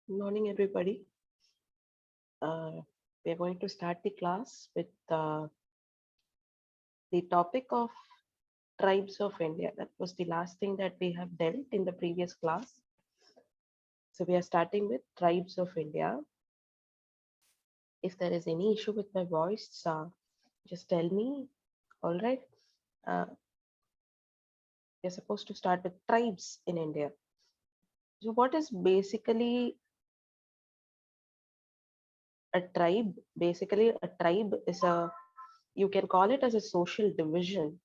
Good morning, everybody. We are going to start the class with the topic of tribes of India. That was the last thing that we have dealt in the previous class. So we are starting with tribes of India. If there is any issue with my voice, just tell me. All right. Uh, we're supposed to start with tribes in India. So what is basically a tribe? Basically, a tribe is you can call it as a social division,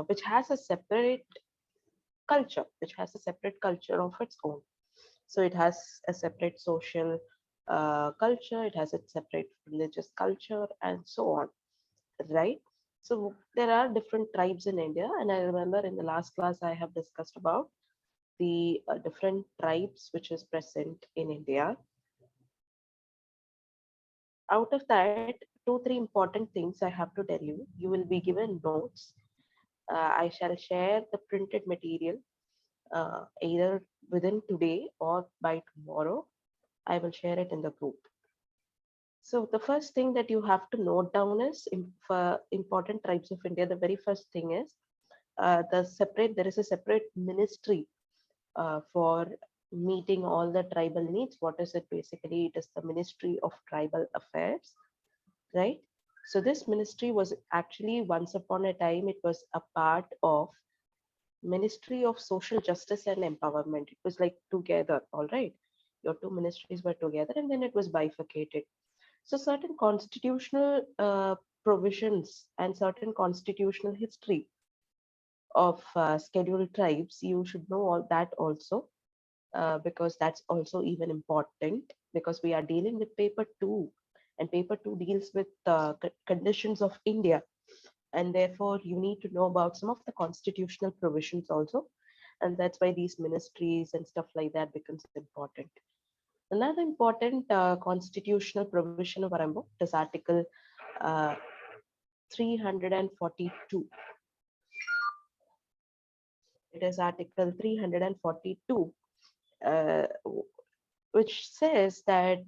which has a separate culture, which has a separate culture of its own. So it has a separate social culture, it has a separate religious culture, and so on, right? So there are different tribes in India, and I remember in the last class I have discussed about the different tribes which is present in India. Out of that, two, three important things I have to tell you. You will be given notes. I shall share the printed material either within today or by tomorrow. I will share it in the group. So the first thing that you have to note down is for important tribes of India. The very first thing is there is a separate ministry for meeting all the tribal needs. What is it basically? It is the Ministry of Tribal Affairs, right? So this ministry was actually once upon a time it was a part of Ministry of Social Justice and Empowerment. It was like together, all right. Your two ministries were together, and then it was bifurcated. So certain constitutional provisions and certain constitutional history of scheduled tribes, you should know all that also, because that's also even important because we are dealing with paper two, and paper two deals with conditions of India, and therefore you need to know about some of the constitutional provisions also, and that's why these ministries and stuff like that becomes important. Another important constitutional provision of our book is Article uh, 342. It is Article 342, uh, which says that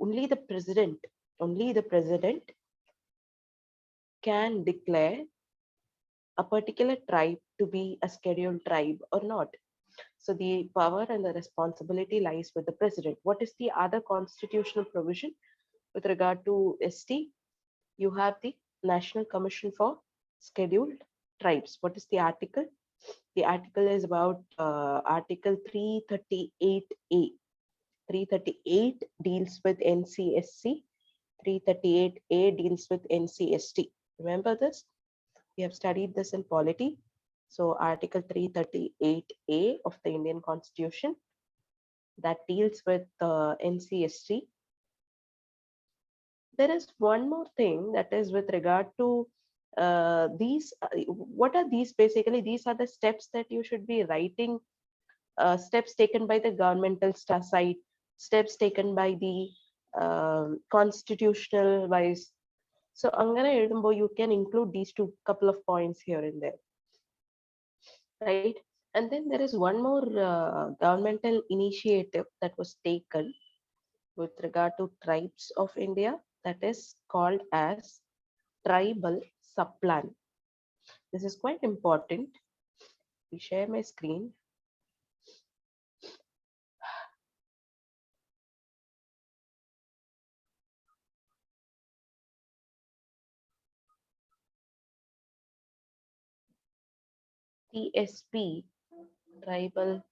only the president, only the president can declare a particular tribe to be a scheduled tribe or not. So the power and the responsibility lies with the president. What is the other constitutional provision with regard to ST? You have the National Commission for Scheduled Tribes. What is the article? The article is about Article 338A. 338 deals with NCSC. 338A deals with NCST. Remember this? We have studied this in polity. So Article 338A of the Indian Constitution that deals with NCST. There is one more thing that is with regard to these. What are these? Basically, these are the steps that you should be writing. Steps taken by the governmental side, steps taken by the constitutional wise. So Angana Edumbo, you can include these two couple of points here and there, right? And then there is one more governmental initiative that was taken with regard to tribes of India that is called as tribal subplan. This is quite important. We share my screen. TSP, tribal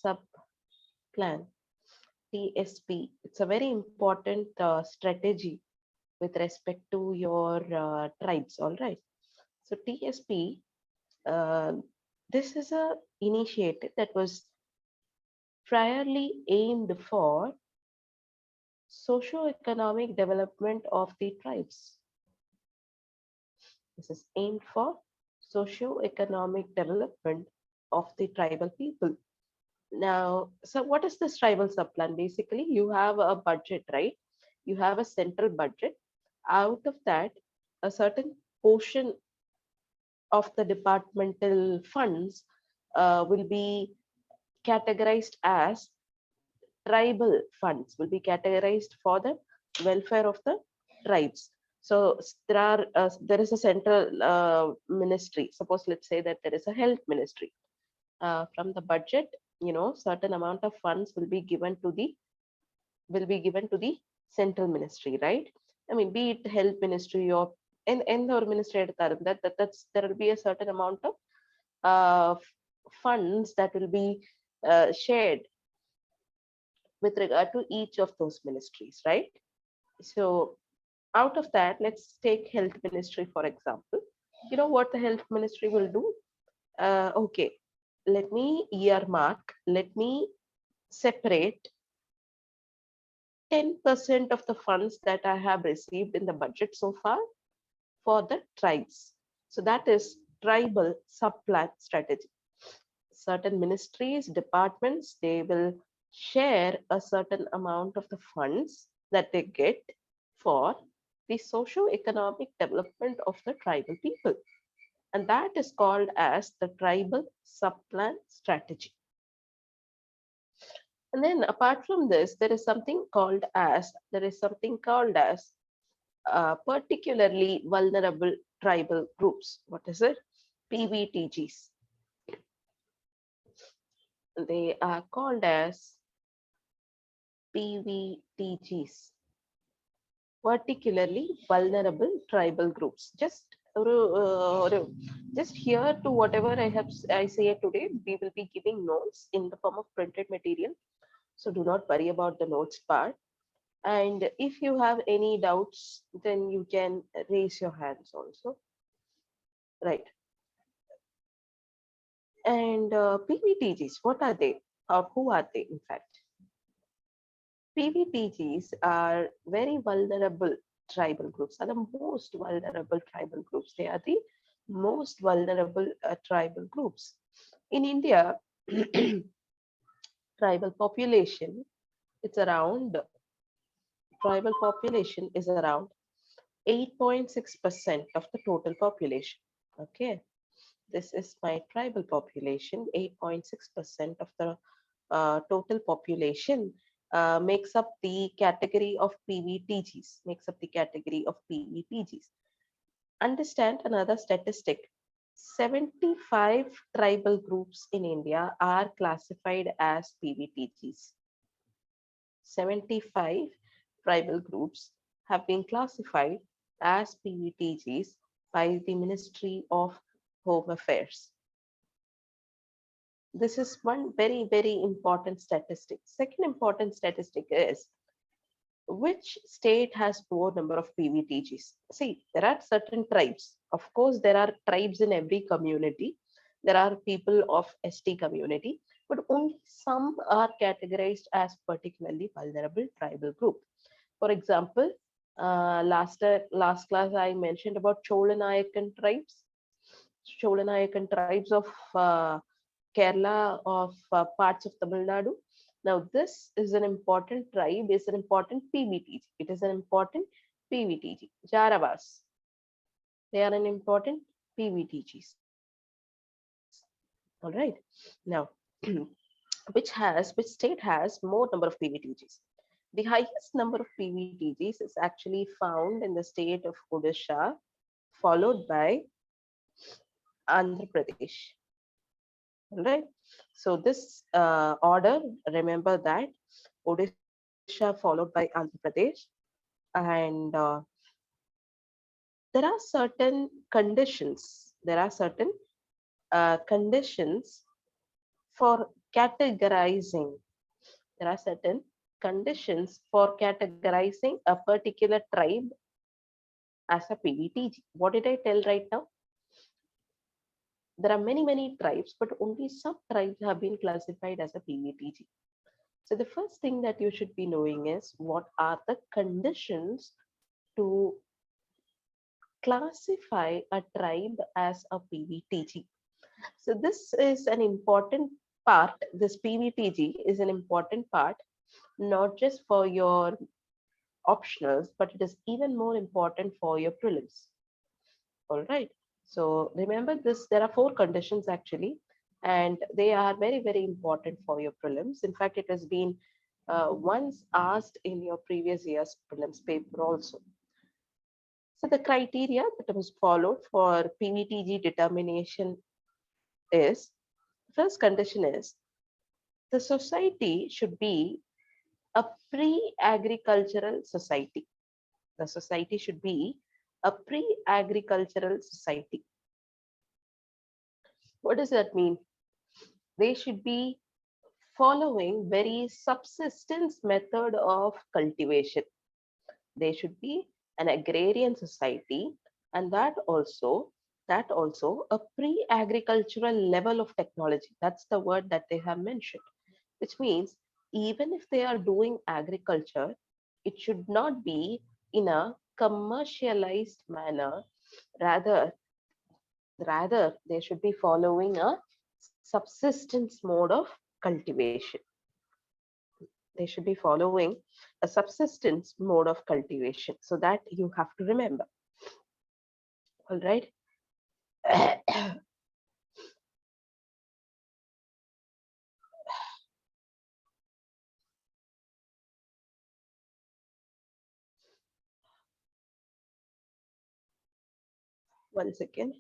subplan. TSP. It's a very important strategy with respect to your tribes. All right. So TSP, uh, this is a initiative that was priorly aimed for socio-economic development of the tribes. This is aimed for socio-economic development of the tribal people. Now, so what is this tribal subplan? Basically, you have a budget, right? You have a central budget. Out of that, a certain portion of the departmental funds will be categorized as tribal funds will be categorized for the welfare of the tribes. So there is a central ministry. Suppose let's say that there is a health ministry. From the budget, certain amount of funds will be given to the central ministry, right? I mean, be it health ministry or in the ministry that's there will be a certain amount of funds that will be shared with regard to each of those ministries, right? So out of that, let's take health ministry for example. You know what the health ministry will do? Okay, let me separate 10% of the funds that I have received in the budget so far for the tribes. So that is tribal subplan strategy. Certain ministries, departments, they will share a certain amount of the funds that they get for the socio-economic development of the tribal people. And that is called as the tribal subplan strategy. And then apart from this, there is something called as particularly vulnerable tribal groups. What is it? PVTGs. They are called as PVTGs, particularly vulnerable tribal groups. Just here to whatever I say today, we will be giving notes in the form of printed material. So do not worry about the notes part. And if you have any doubts, then you can raise your hands also. Right. And PVTGs, what are they? Or who are they, in fact? PVTGs are very vulnerable tribal groups, are the most vulnerable tribal groups. They are the most vulnerable tribal groups. In India, tribal population, it's around, tribal population is around 8.6% of the total population. Okay, this is my tribal population. 8.6% of the total population makes up the category of PVTGs, makes up the category of PVTGs. Understand another statistic. 75 tribal groups in India are classified as PVTGs. 75 tribal groups have been classified as PVTGs by the Ministry of Home Affairs. This is one very, very important statistic. Second important statistic is which state has more number of PVTGs? See, there are certain tribes. Of course, there are tribes in every community. There are people of ST community, but only some are categorized as particularly vulnerable tribal group. For example, last class I mentioned about Cholanayakan tribes. Cholanayakan tribes of Kerala, of parts of Tamil Nadu. Now, this is an important tribe, is an important PVTG. It is an important PVTG. Jaravas, they are an important PVTGs. All right. Now, which state has more number of PVTGs? The highest number of PVTGs is actually found in the state of Odisha, followed by Andhra Pradesh. All right. So this order, remember that Odisha followed by Andhra Pradesh, and there are certain conditions. There are certain conditions for categorizing. There are certain conditions for categorizing a particular tribe as a PVTG. What did I tell right now? There are many, many tribes, but only some tribes have been classified as a PVTG. So the first thing that you should be knowing is what are the conditions to classify a tribe as a PVTG. So this is an important part. This PVTG is an important part, not just for your optionals, but it is even more important for your prelims. All right. So remember this, there are 4 conditions actually, and they are very, very important for your prelims. In fact, it has been once asked in your previous year's prelims paper also. So the criteria that was followed for PVTG determination is, first condition is the society should be a pre-agricultural society. The society should be a pre-agricultural society. What does that mean? They should be following very subsistence method of cultivation. They should be an agrarian society, and that also a pre-agricultural level of technology. That's the word that they have mentioned, which means even if they are doing agriculture, it should not be in a commercialized manner. Rather rather they should be following a subsistence mode of cultivation. They should be following a subsistence mode of cultivation, so that you have to remember. All right. One second.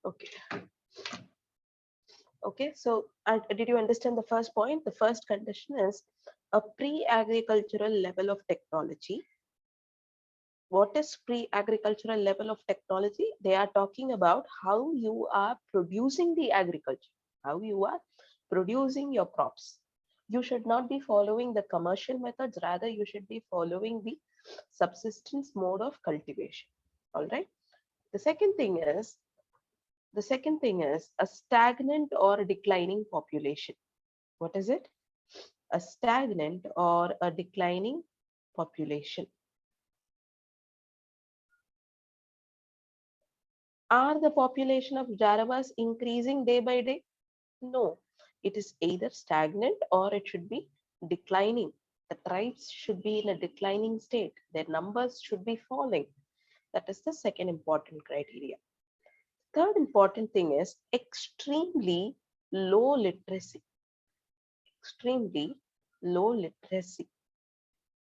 Okay. Okay, so did you understand the first point? The first condition is a pre-agricultural level of technology. What is pre-agricultural level of technology? They are talking about how you are producing the agriculture, how you are producing your crops. You should not be following the commercial methods, rather you should be following the subsistence mode of cultivation. All right. The second thing is the second thing is a stagnant or declining population. What is it? A stagnant or a declining population. Are the population of Jaravas increasing day by day? No. It is either stagnant or it should be declining. The tribes should be in a declining state. Their numbers should be falling. That is the second important criteria. Third important thing is extremely low literacy. Extremely low literacy.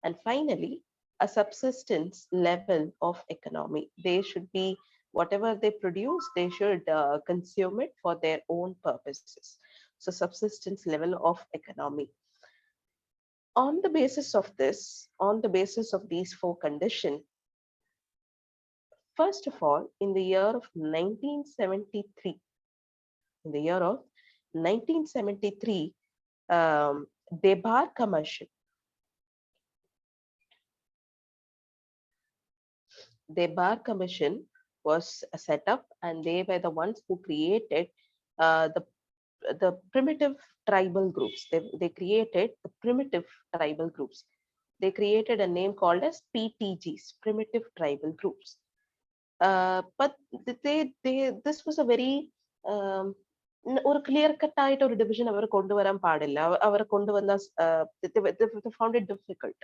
And finally, a subsistence level of economy. They should be, whatever they produce, they should consume it for their own purposes. So subsistence level of economy. On the basis of this, on the basis of these four conditions, first of all, in the year of 1973, in the year of 1973, Debar Commission, the Bar Commission was set up, and they were the ones who created the primitive tribal groups. They created the primitive tribal groups. They created a name called as PTGs, primitive tribal groups. But this was a very um, ഒരു clear cut ആയിട്ട് ഒരു division അവർ കൊണ്ടുവരാൻ പാടില്ല. അവർ കൊണ്ടുവന്ന found it difficult.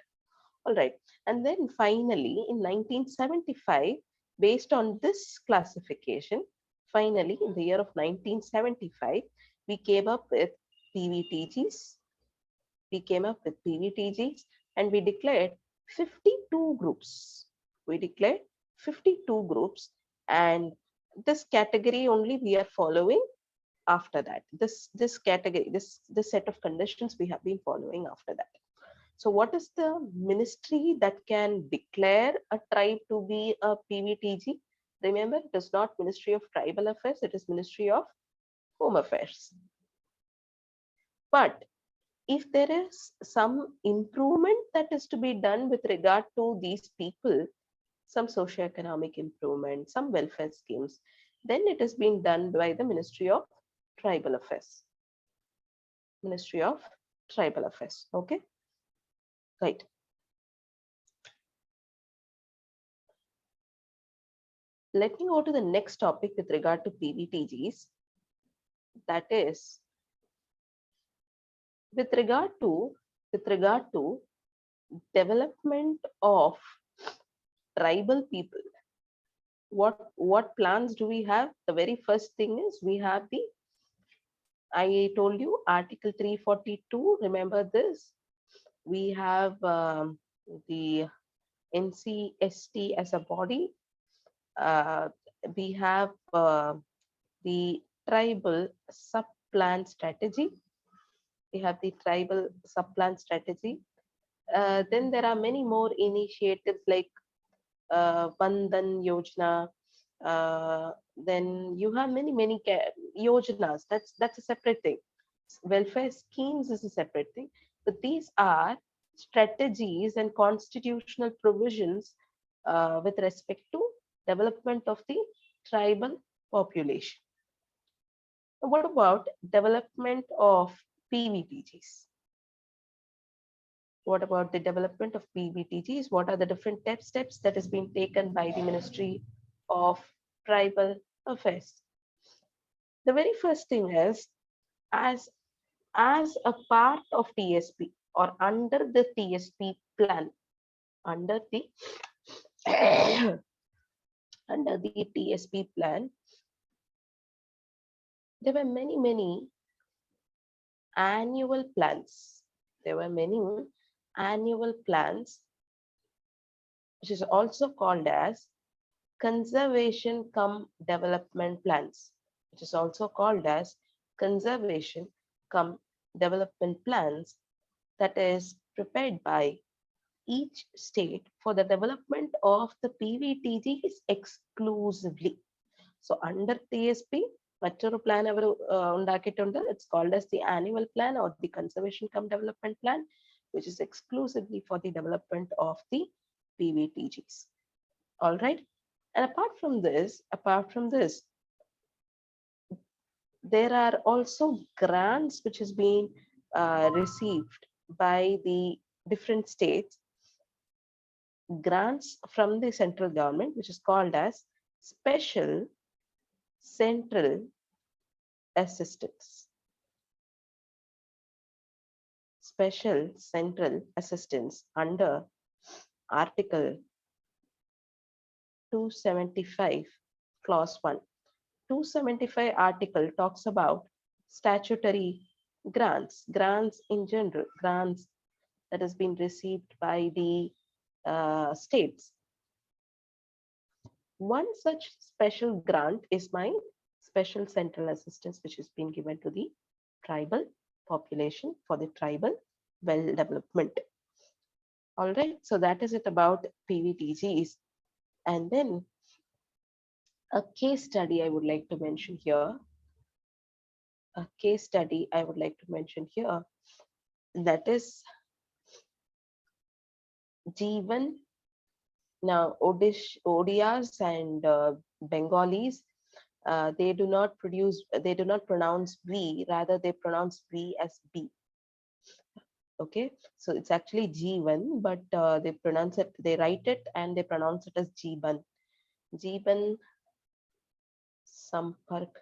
All right. And then finally, in 1975, based on this classification, finally, in the year of 1975, we came up with PVTGs. We came up with PVTGs and we declared 52 groups. We declared 52 groups, and this category only we are following after that. This category, this set of conditions we have been following after that. So what is the ministry that can declare a tribe to be a PVTG? Remember, it is not Ministry of Tribal Affairs, it is Ministry of Home Affairs. But if there is some improvement that is to be done with regard to these people, some socioeconomic improvement, some welfare schemes, then it is being done by the Ministry of Tribal Affairs. Ministry of Tribal Affairs. Okay. Right. Let me go to the next topic with regard to PVTGs. That is with regard to development of tribal people. What plans do we have? The very first thing is we have the, I told you, Article 342. Remember this. We have the NCST as a body. We have the tribal sub-plan strategy. We have the tribal sub-plan strategy. Then there are many more initiatives like Bandhan Yojana. Then you have many yojanas. That's a separate thing. Welfare schemes is a separate thing. But these are strategies and constitutional provisions with respect to development of the tribal population. What about development of PVTGs? What about the development of PVTGs? What are the different steps that has been taken by the Ministry of Tribal Affairs? The very first thing is, as a part of TSP or under the TSP plan, under the under the TSP plan, there were many annual plans. There were many annual plans, which is also called as conservation cum development plans, which is also called as conservation cum development plans, that is prepared by each state for the development of the PVTGs exclusively. So under TSP, മറ്റൊരു plan അവർ ഉണ്ടാക്കിയിട്ടുണ്ട്. It's called as the annual plan or the conservation cum development plan, which is exclusively for the development of the PVTGs. All right. And apart from this, there are also grants which has been received by the different states, grants from the central government, which is called as special central assistance. Special central assistance under Article 275, Clause 1. 275 article talks about statutory grants in general, grants that has been received by the states. One such special grant is my special central assistance, which has been given to the tribal population for the tribal well development. All right, so that is it about PVTGs. And then a case study I would like to mention here. A case study I would like to mention here, that is Jeevan. Now, Odias and Bengalis, they do not pronounce V, rather they pronounce V as B. Okay, so it's actually Jeevan, but they write it and they pronounce it as Jeevan. Jeevan Sampark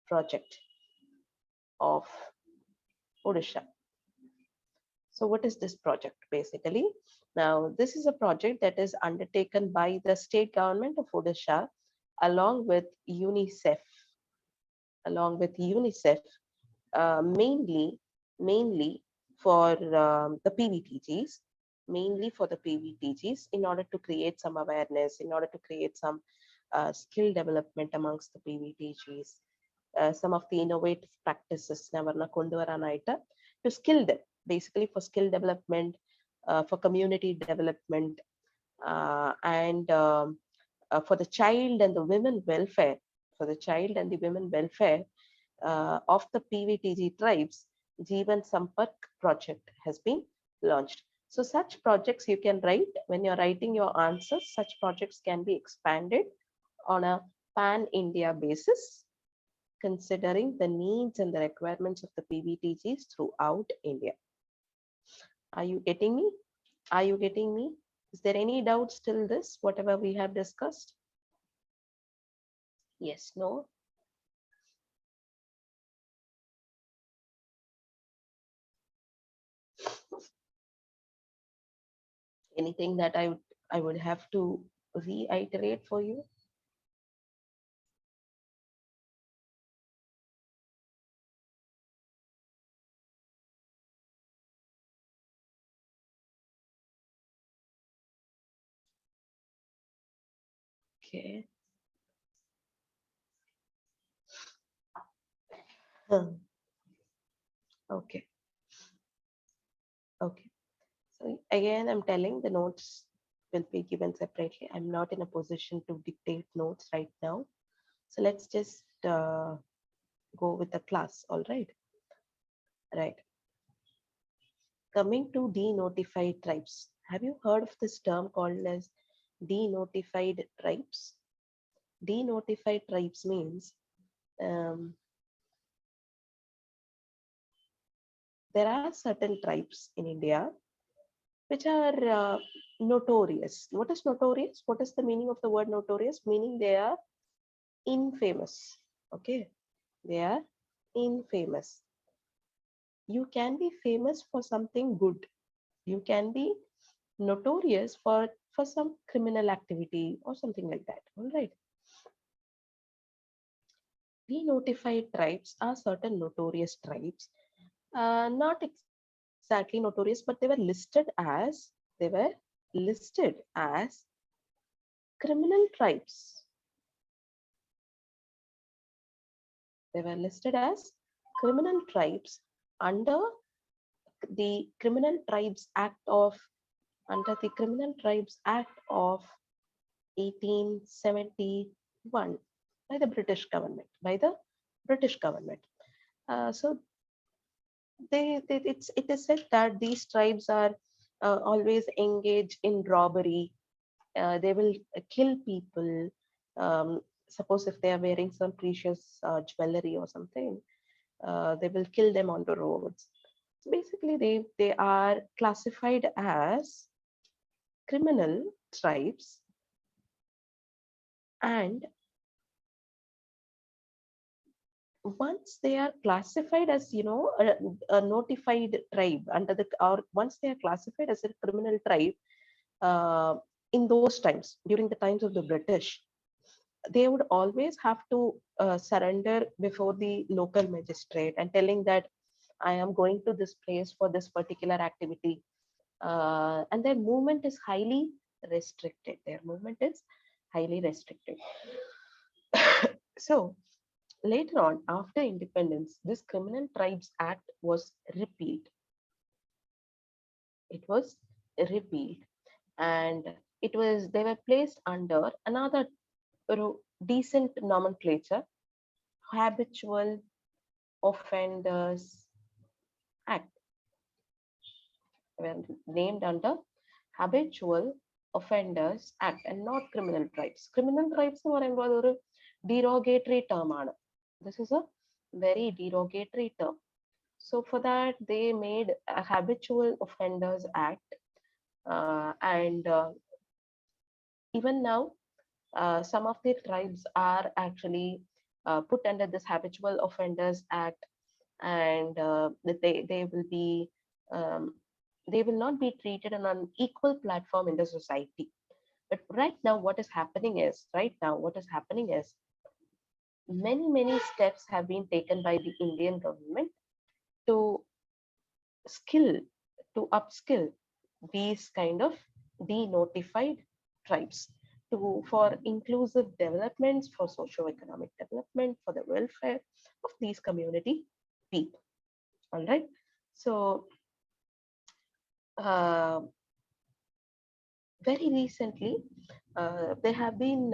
project of Odisha. So what is this project basically? Now, this is a project that is undertaken by the state government of Odisha along with UNICEF, mainly for the PVTGs, in order to create some awareness, in order to create some skill development amongst the PVTGs, some of the innovative practices to skill them, basically for skill development, for community development, and for the child and the women welfare, of the PVTG tribes. Jeevan Sampark project has been launched. So such projects you can write when you're writing your answers. Such projects can be expanded on a pan-India basis, considering the needs and the requirements of the PVTGs throughout India. Are you getting me? Is there any doubts till this, whatever we have discussed? Yes, no? Anything that I would have to reiterate for you? Okay. Hmm. Okay. Okay. So again, I'm telling the notes will be given separately. I'm not in a position to dictate notes right now. So let's just go with the class. All right. Right. Coming to denotified tribes. Have you heard of this term called as denotified tribes? Denotified tribes means um, there are certain tribes in India which are notorious. What is notorious? What is the meaning of the word notorious? Meaning they are infamous. Okay, they are infamous. You can be famous for something good. You can be notorious for some criminal activity or something like that. All right. Denotified tribes are certain notorious tribes, not exactly notorious, but they were listed as criminal tribes. They were listed as criminal tribes under the Criminal Tribes Act of under the Criminal Tribes Act of 1871 by the British government. By the British government. So it is said that these tribes are always engaged in robbery. They will kill people. Suppose if they are wearing some precious jewelry or something, they will kill them on the roads. So basically, they are classified as criminal tribes, and once they are classified as a notified tribe under the or once they are classified as a criminal tribe, uh, in those times during the times of the British, they would always have to surrender before the local magistrate and telling that I am going to this place for this particular activity, and their movement is highly restricted. Their movement is highly restricted. So later on, after independence, this Criminal Tribes Act was repealed. It was repealed, and they were placed under another decent nomenclature, Habitual Offenders Act. They were named under Habitual Offenders Act and not criminal tribes. Criminal tribes എന്ന് പറയുമ്പോൾ അതൊരു derogatory term ആണ്. This is a very derogatory term. So for that, they made a Habitual Offenders Act, and even now, some of the tribes are actually put under this Habitual Offenders Act, and they will be um, they will not be treated on an equal platform in the society. But right now, what is happening is many steps have been taken by the Indian government to skill to upskill these kind of denotified tribes to for inclusive developments, for socio-economic development, for the welfare of these community people. All right. So uh, very recently, there have been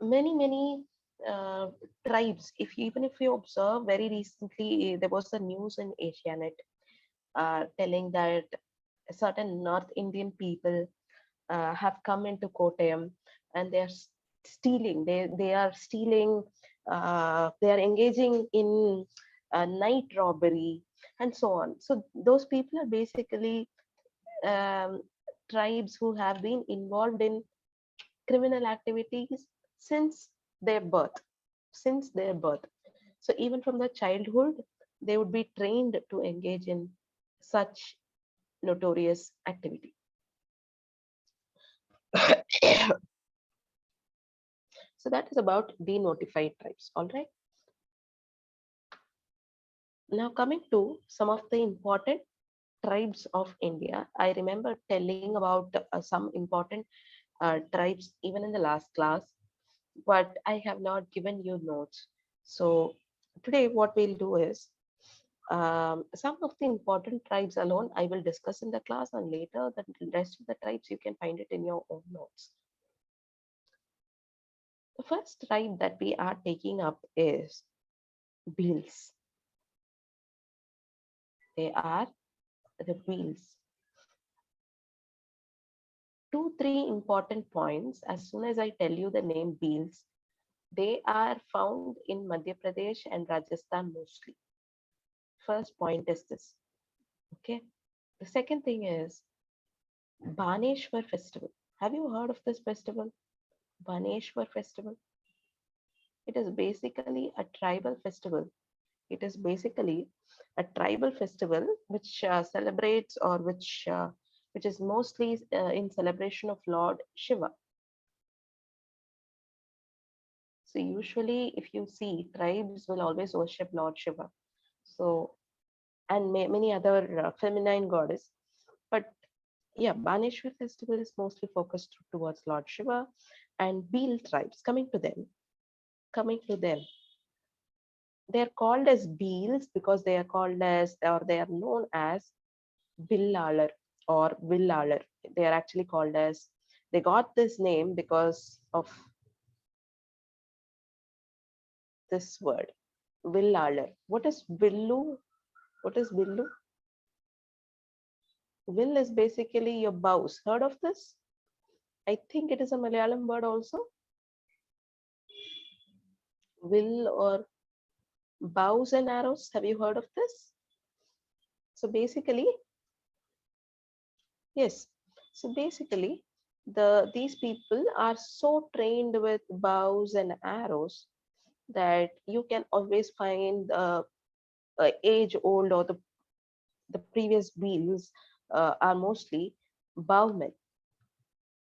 many uh, tribes. If you observe, very recently there was a news in Asianet telling that certain North Indian people have come into Kottayam, and they are stealing. They are stealing. They are engaging in night robbery and so on. So those people are basically um, tribes who have been involved in criminal activities since their birth. Since their birth. So even from the childhood, they would be trained to engage in such notorious activity. So that is about denotified tribes. All right. Now coming to some of the important tribes of India, I remember telling about some important tribes even in the last class, but I have not given you notes. So today what we'll do is some of the important tribes alone I will discuss in the class, and later the rest of the tribes you can find it in your own notes. The first tribe that we are taking up is Bhils. They are the Bhils. Two, three important points. As soon as I tell you the name Bhils, they are found in Madhya Pradesh and Rajasthan mostly. First point is this. Okay. The second thing is Baneshwar festival. Have you heard of this festival? Baneshwar festival. It is basically a tribal festival. It is basically a tribal festival which celebrates, or which is mostly in celebration of Lord Shiva. So usually, if you see, tribes will always worship Lord Shiva. So and many other feminine goddess. But yeah, Baneshwar festival is mostly focused towards Lord Shiva. And Bhil tribes, coming to them, they are called as Bhils because they are called as, or they are known as Billalar or Villalar. They are actually called as, they got this name because of this word, Villalar. What is Villu? What is Villu? Will is basically your bows. Heard of this? I think it is a Malayalam word also. Will or bows and arrows. Have you heard of this? So basically, yes. So basically, these people are so trained with bows and arrows that you can always find age old, or the previous wheels are mostly bowmen.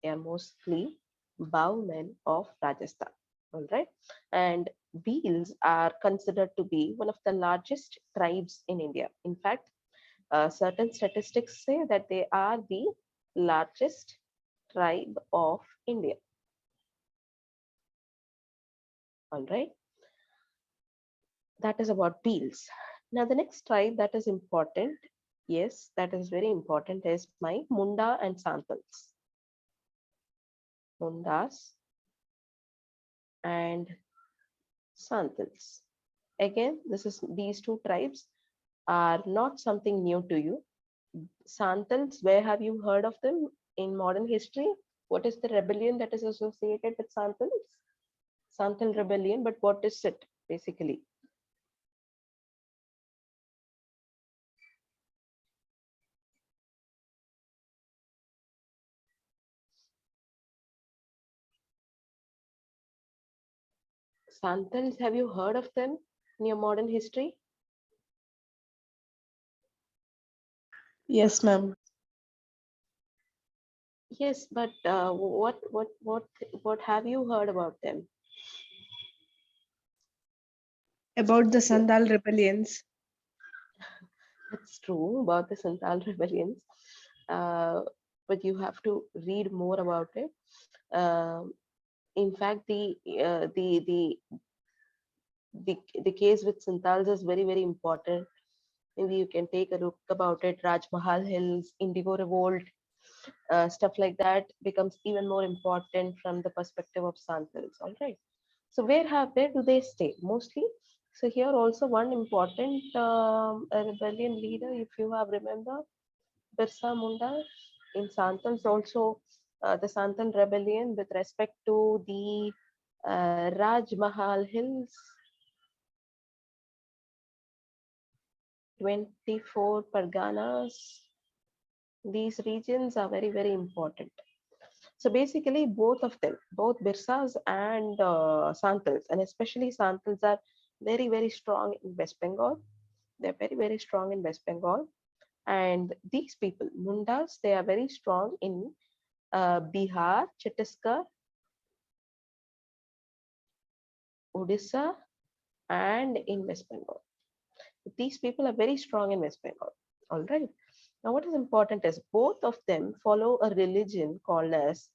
They are mostly bowmen of Rajasthan. All right. And Bhils are considered to be one of the largest tribes in India. In fact, certain statistics say that they are the largest tribe of India. All right. That is about Bhils. Now, the next tribe that is important, yes, that is very important, is my Munda and Santals. Mundas and Santals. Again, these two tribes are not something new to you. Santals, where have you heard of them in modern history? What is the rebellion that is associated with Santals? Santal rebellion, but what is it basically? Santals, have you heard of them in your modern history? Yes, ma'am. Yes, but what have you heard about them? About the Yeah, Sandal rebellions. it's true about the Santal rebellions, uh, but you have to read more about it. Um in fact, the case with Santals is very, very important. Maybe you can take a look about it. Raj Mahal Hills, Indigo Revolt, stuff like that becomes even more important from the perspective of Santals. All right. So where do they stay mostly? So here also one important rebellion leader, if you have remember, Birsa Munda in Santals also, the Santal rebellion with respect to the Raj Mahal Hills, 24 Parganas. These regions are very, very important. So basically, both of them, both Birsas and Santals, and especially Santals, are very, very strong in West Bengal. They're very, very strong in West Bengal. And these people, Mundas, they are very strong in Bihar, Chhattisgarh, Odisha, and in West Bengal. These people are very strong in West Bengal. All right. Now, what is important is both of them follow a religion called as,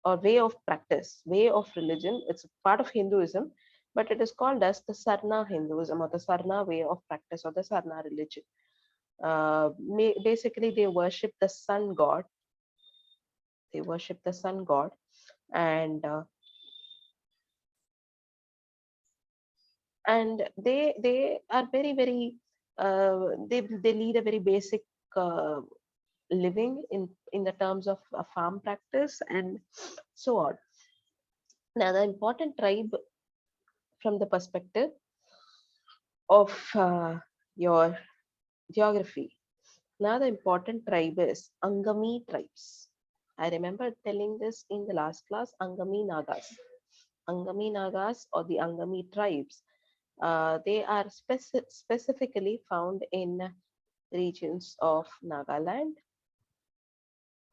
or way of practice, way of religion. It's a part of Hinduism, but it is called as the Sarna Hinduism or the Sarna way of practice or the Sarna religion. Basically, they worship the sun god. They worship the sun god, and they are very, very they lead a very basic uh, living in the terms of farm practice and so on. Now, the important tribe from the perspective of your geography. Now, the important tribe is Angami tribes. I remember telling this in the last class. Angami Nagas. Angami Nagas or the Angami tribes. They are specifically found in regions of Nagaland.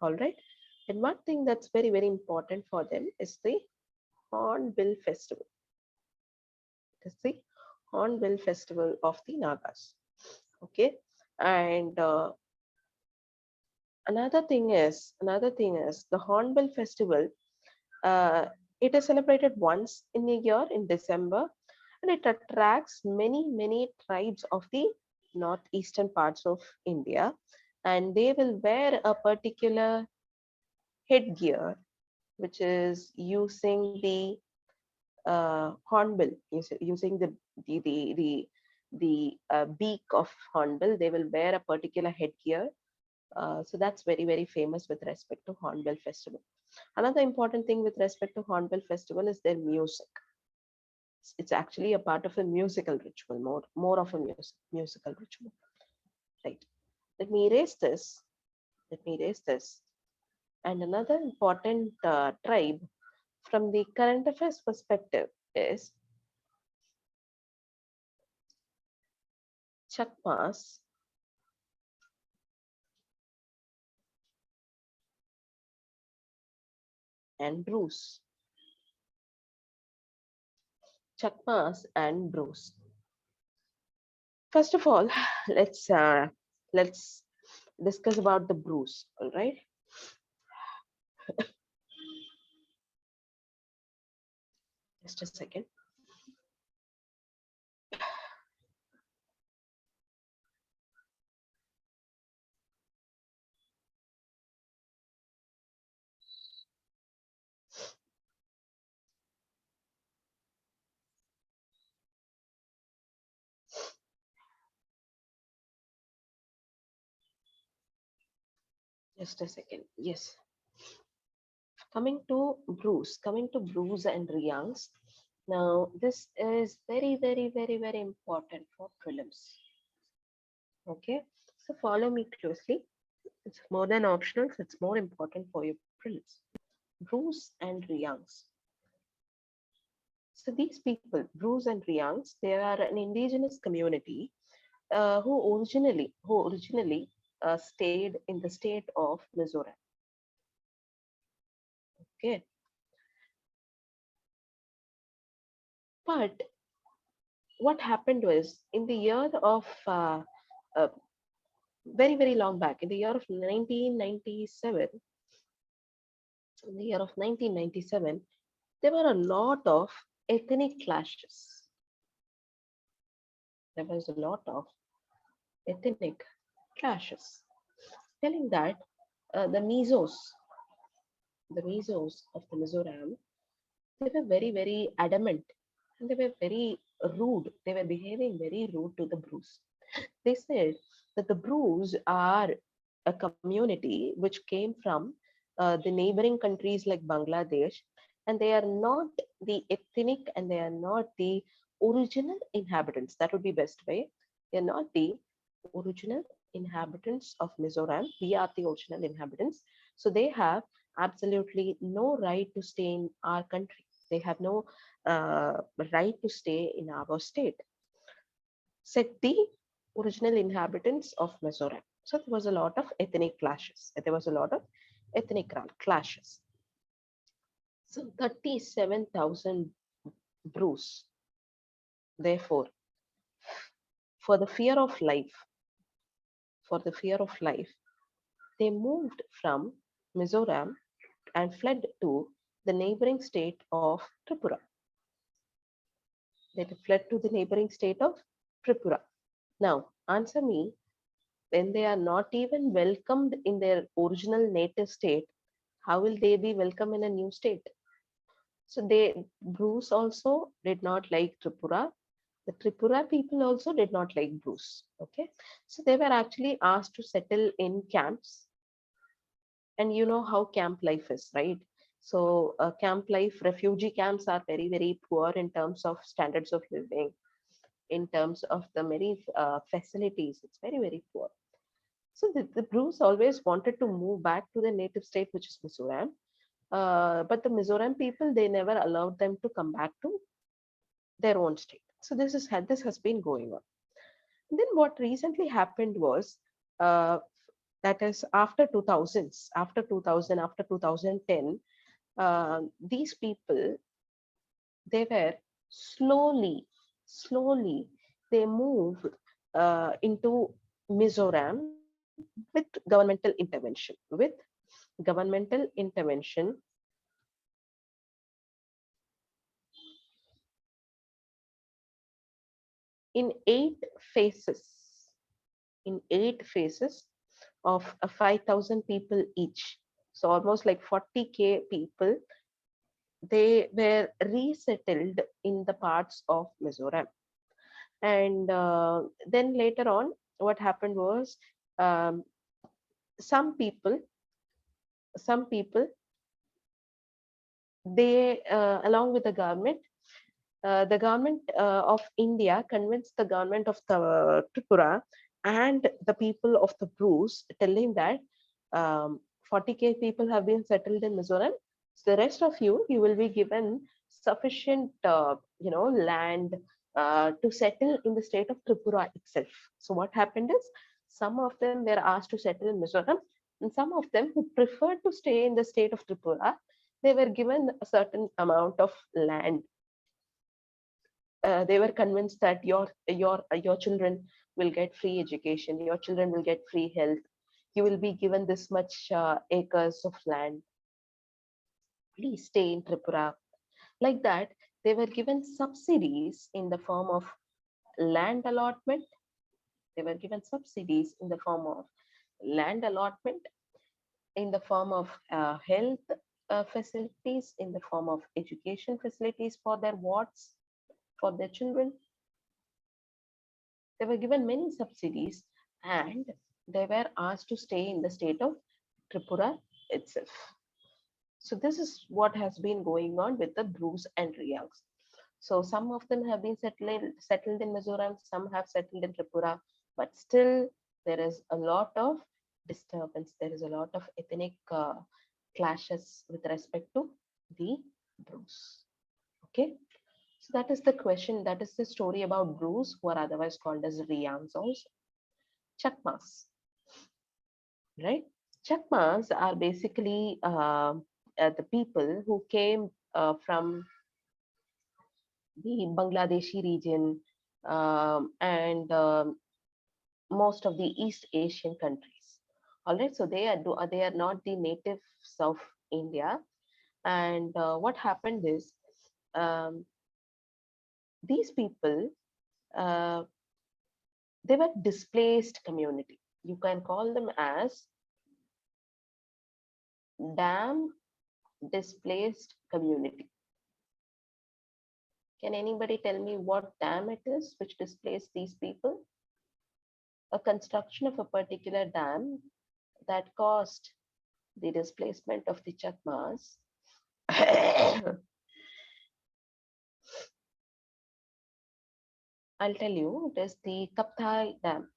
All right. And one thing that's very, very important for them is the Hornbill Festival. It is the Hornbill Festival of the Nagas. Okay. And another thing is the Hornbill Festival. Uh, it is celebrated once in a year in December, and it attracts many, many tribes of the northeastern parts of India, and they will wear a particular headgear, which is using the hornbill, using the beak of hornbill. They will wear a particular headgear. So that's very, very famous with respect to Hornbill Festival. Another important thing with respect to Hornbill Festival is their music. It's actually a part of a musical ritual, more of a musical ritual. Right. Let me erase this. Let me erase this. And another important tribe from the current affairs perspective is Chakmas and Bruce. Chakmas and Bruce. First of all, let's discuss about the Bruce. All right. Just a second. Just a second. Yes. Coming to Bruce and Riangs. Now, this is very, very, very, very important for prelims. Okay. So follow me closely. It's more than optional, so it's more important for your prelims. Bruce and Riangs. So these people, Bruce and Riangs, they are an indigenous community who originally stayed in the state of Mizoram. Okay, but what happened was in the year of uh, very, very long back, in the year of 1997, in the year of 1997, there were a lot of ethnic clashes. There was a lot of ethnic clashes, telling that the Mizos of the Mizoram, they were very, very adamant and they were very rude. They were behaving very rude to the Bruce. They said that the Bruce are a community which came from the neighboring countries like Bangladesh, and they are not the ethnic and they are not the original inhabitants. That would be best way. They are not the original inhabitants of Mizoram. We are the original inhabitants. So they have absolutely no right to stay in our country. They have no right to stay in our state, said the original inhabitants of Mizoram. So there was a lot of ethnic clashes. There was a lot of ethnic clashes. So 37,000 brews, therefore, for the fear of life, for the fear of life, they moved from Mizoram and fled to the neighboring state of Tripura. They fled to the neighboring state of Tripura. Now, answer me, when they are not even welcomed in their original native state, how will they be welcome in a new state? So they, Bruce also did not like Tripura. The Tripura people also did not like Bruce. Okay, so they were actually asked to settle in camps, and you know how camp life is, right? So camp life, refugee camps are very poor in terms of standards of living, in terms of the many facilities. It's very poor. So the Bruce always wanted to move back to the native state, which is Mizoram. But the Mizoram people, they never allowed them to come back to their own state. So this has been going on. And then what recently happened was, uh, that is after 2000s, after 2000, after 2010, these people, they were slowly they moved into Mizoram with governmental intervention. With governmental intervention in phases, in 8 phases of 5,000 people each. So almost like 40K people, they were resettled in the parts of Mizoram. And then later on, what happened was, um, some people, some people, they, along with the government of India convinced the government of the Tripura and the people of the Bruce, telling that, 40K people have been settled in Mizoram. So the rest of you, you will be given sufficient, land to settle in the state of Tripura itself. So what happened is, some of them were asked to settle in Mizoram, and some of them who preferred to stay in the state of Tripura, they were given a certain amount of land. They were convinced that your children will get free education, your children will get free health, you will be given this much acres of land, please stay in Tripura. Like that, they were given subsidies in the form of land allotment. They were given subsidies in the form of land allotment, in the form of health facilities, in the form of education facilities for their wards, for their children. They were given many subsidies, and they were asked to stay in the state of Tripura itself. So this is what has been going on with the Bruce and Rials. So some of them have been settled in Mizoram, some have settled in Tripura, but still there is a lot of disturbance. There is a lot of ethnic clashes with respect to the Bruce. Okay, so that is the question. That is the story about Bruce, who are otherwise called as Rians also. Chakmas, right? Chakmas are basically the people who came from the Bangladeshi region, and most of the East Asian countries. All right, so they are not the natives of India. And what happened is, um, these people, uh, they were displaced community. You can call them as dam displaced community. Can anybody tell me what dam it is which displaced these people? A construction of a particular dam that caused the displacement of the Chakmas. I'll tell you, it is the Kapthai Dam.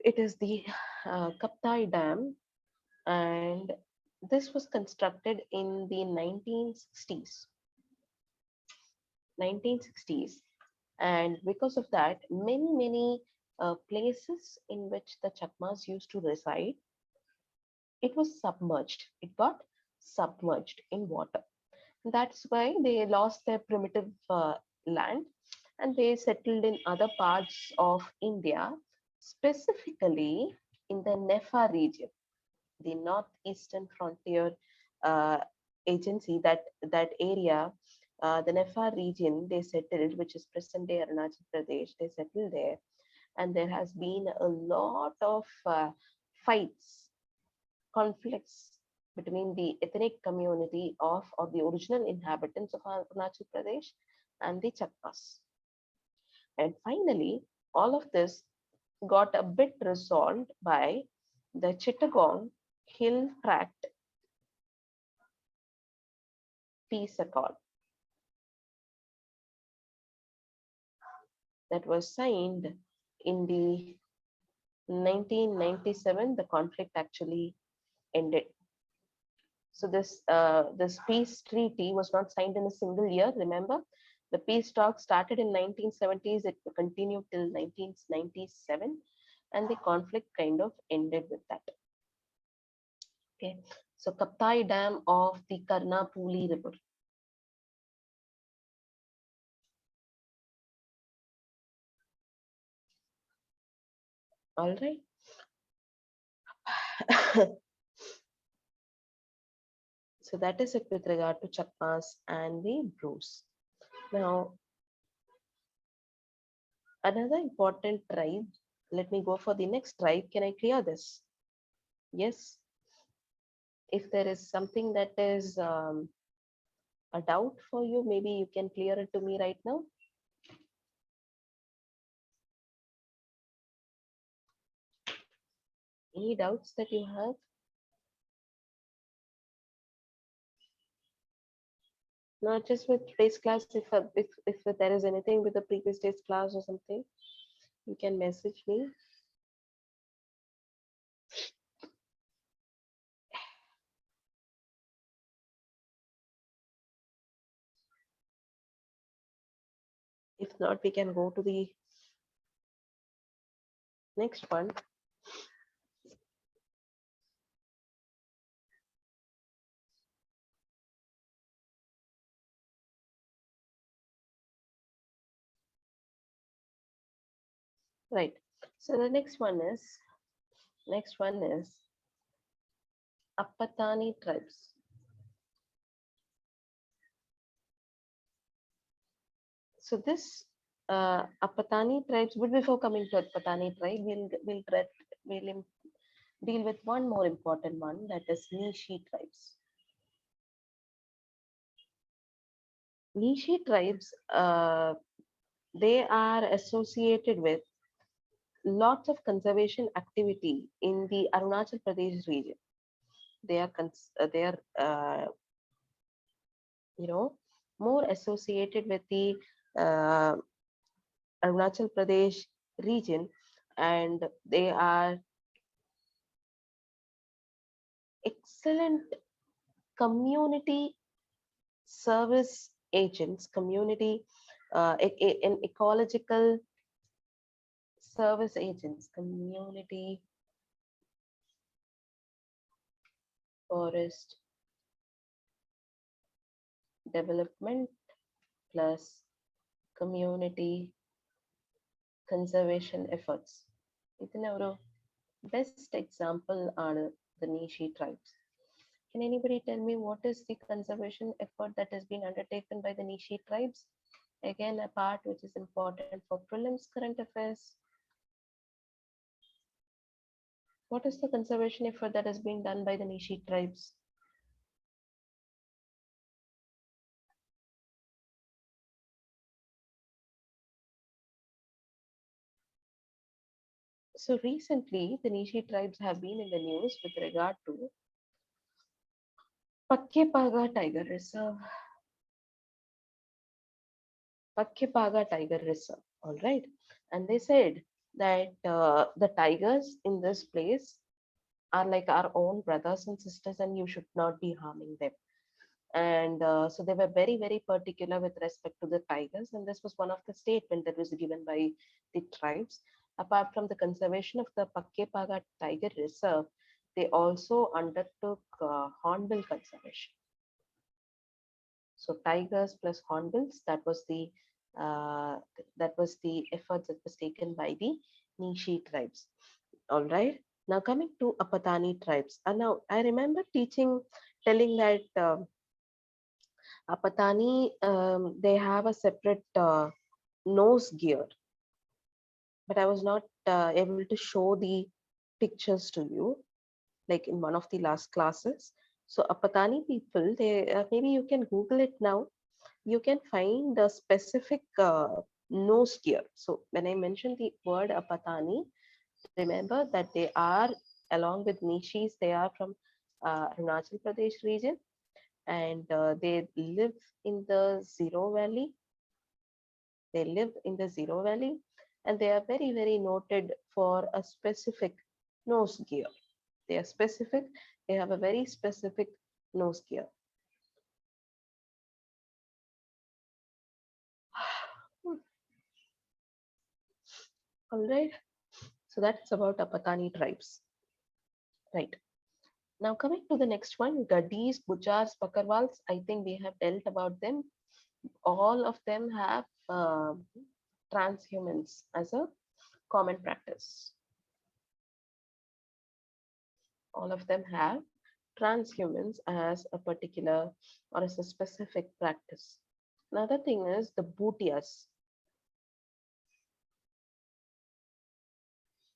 It is the Kaptai Dam, and this was constructed in the 1960s. And because of that, many places in which the Chakmas used to reside, it was submerged. It got submerged in water. That's why they lost their primitive land and they settled in other parts of India, specifically in the Nefa region, the northeastern frontier uh, agency. That area, the Nefa region, they settled, which is present day Arunachal Pradesh. They settled there, and there has been a lot of fights, conflicts between the ethnic community of the original inhabitants of Arunachal Pradesh and the Chakmas. And finally, all of this got a bit resolved by the Chittagong Hill Tract Peace Accord that was signed in the 1997. The conflict actually ended. So this peace treaty was not signed in a single year. Remember, the peace talks started in 1970s. It continued till 1997, and the conflict kind of ended with that. Okay, so Kaptai Dam of the Karnapuli River. All right. So that is it with regard to Chakmas and the Bruce. Now, another important tribe. Let me go for the next tribe. Can I clear this? Yes. If there is something that is a doubt for you, maybe you can clear it to me right now. Any doubts that you have? Not just with today's class. If there is anything with the previous day's class or something, you can message me. If not, we can go to the next one. Right. So the next one is Apatani tribes. So this Apatani tribes. But before coming to Apatani tribe, we'll deal with one more important one, that is Nishi tribes. Nishi tribes, they are associated with lots of conservation activity in the Arunachal Pradesh region. They are more associated with the uh, Arunachal Pradesh region, and they are excellent community service agents, community and ecological service agents, community forest development plus community conservation efforts. ഇതിന് ഒരു best example are the Nishi tribes. Can anybody tell me what is the conservation effort that has been undertaken by the Nishi tribes? Again, a part which is important for prelims current affairs. What is the conservation effort that has been done by the Nishi tribes? So recently, the Nishi tribes have been in the news with regard to Pakkepaga Tiger Reserve. Pakkepaga Tiger Reserve. All right. And they said that the tigers in this place are like our own brothers and sisters, and you should not be harming them. And so they were very, very particular with respect to the tigers, and this was one of the statement that was given by the tribes. Apart from the conservation of the Pakkepaga Tiger Reserve, they also undertook hornbill conservation. So tigers plus hornbills, uh, that was the efforts that was taken by the Nishi tribes. All right. Now coming to Apatani tribes. And now I remember telling that Apatani, they have a separate nose gear, but I was not able to show the pictures to you, like in one of the last classes. So Apatani people, they maybe you can Google it now. You can find the specific nose gear. So when I mentioned the word Apatani, remember that they are, along with Nishis, they are from Arunachal Pradesh region, and they live in the Zero Valley. They live in the Zero Valley, and they are very, very noted for a specific nose gear. They are specific. They have a very specific nose gear. All right. So that's about Apatani tribes. Right. Now coming to the next one, Gaddis, Bujars, Pakarwals. I think we have dealt about them. All of them have transhumans as a common practice. All of them have transhumans as a particular or as a specific practice. Another thing is the Bhutias.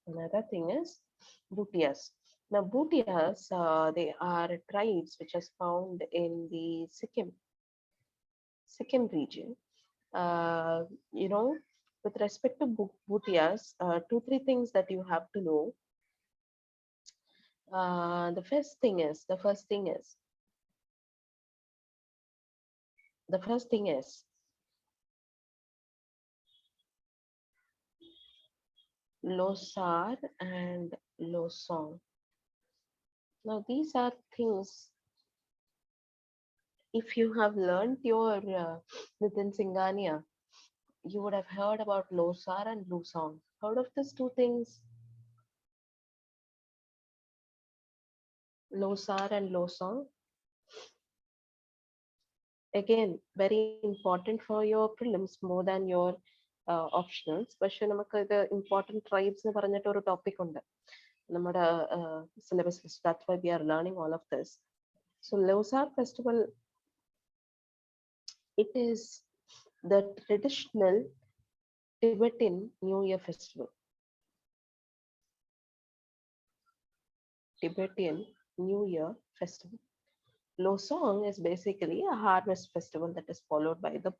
Another thing is Bhutias. Now, Bhutias, they are tribes which is found in the Sikkim region. Uh, you know, with respect to Bhutias, two, three things that you have to know. The first thing is Losar and Losong. Now, these are things, if you have learned your Nitin Singhania, you would have heard about Losar and Losong. Heard of these two things, Losar and Losong? Again, very important for your prelims more than your optionals. പക്ഷെ നമുക്ക് ഇത് important tribes എന്ന് പറഞ്ഞിട്ട് ഒരു topic ഉണ്ട് നമ്മുടെ syllabus. That's why we are learning all of this. So Losar festival, it is the traditional Tibetan New Year festival. Tibetan New Year festival. Losong is basically a harvest festival that is followed by the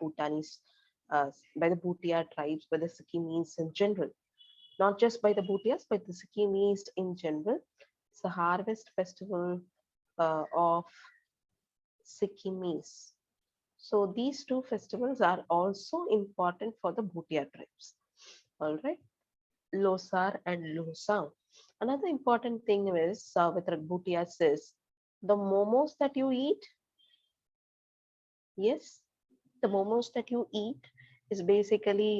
by the Bhutia tribes, by the Sikkimese in general. Not just by the Bhutias, but the Sikkimese in general. It's a harvest festival of Sikkimese. So these two festivals are also important for the Bhutia tribes. All right, Losar and Losang. Another important thing is with the Bhutias is the momos that you eat. Yes, the momos that you eat is basically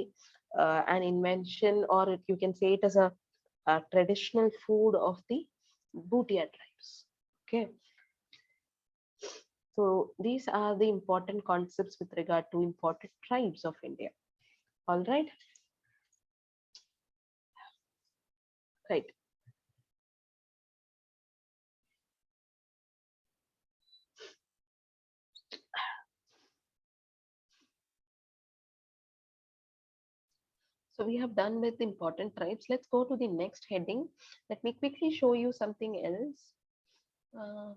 an invention, or you can say it as a traditional food of the Bhutia tribes. Okay, so these are the important concepts with regard to important tribes of India. All right, right. So we have done with the important tribes. Let's go to the next heading. Let me quickly show you something else. Uh,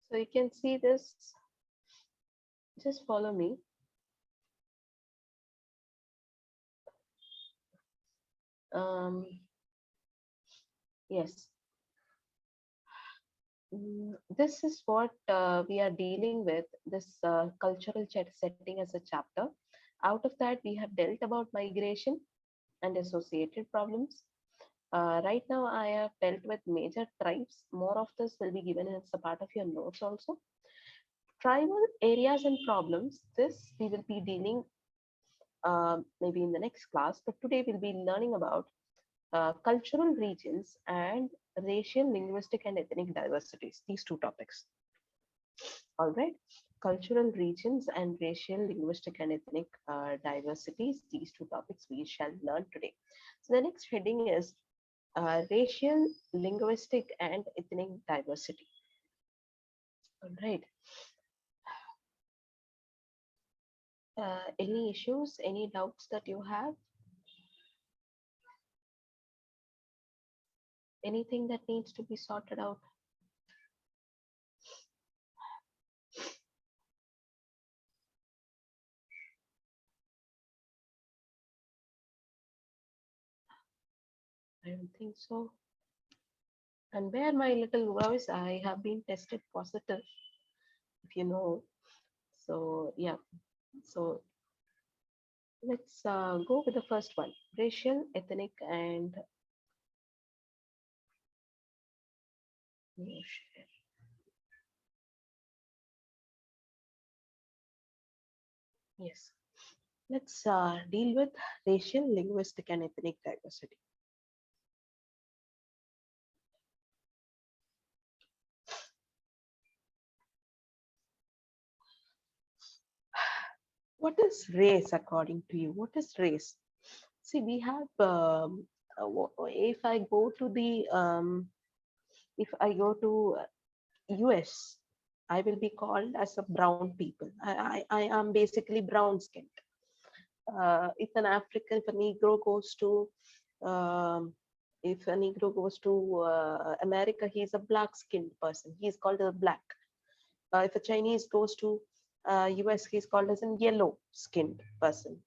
so you can see this. Just follow me. Um, yes. This is what we are dealing with, this cultural setting as a chapter. Out of that, we have dealt about migration and associated problems. Right now, I have dealt with major tribes. More of this will be given as a part of your notes also. Tribal areas and problems, this we will be dealing maybe in the next class, but today we'll be learning about cultural regions and racial, linguistic, and ethnic diversities, these two topics. All right. Cultural regions and racial, linguistic, and ethnic diversities, these two topics we shall learn today. So the next heading is racial, linguistic, and ethnic diversity. All right. Any issues, any doubts that you have? Anything that needs to be sorted out? I don't think so. And where my little voice, I have been tested positive, if you know. So, yeah. So, let's go with the first one, racial, ethnic, and yes. Let's deal with racial, linguistic, and ethnic diversity. What is race according to you? What is race? See, we have, if I go to the, if I go to US, I will be called as a brown people. I am basically brown skinned. If an African, if a Negro goes to, um, if a Negro goes to America, he's a black skinned person. He's called a black. If a Chinese goes to US, he's called as a yellow skinned person.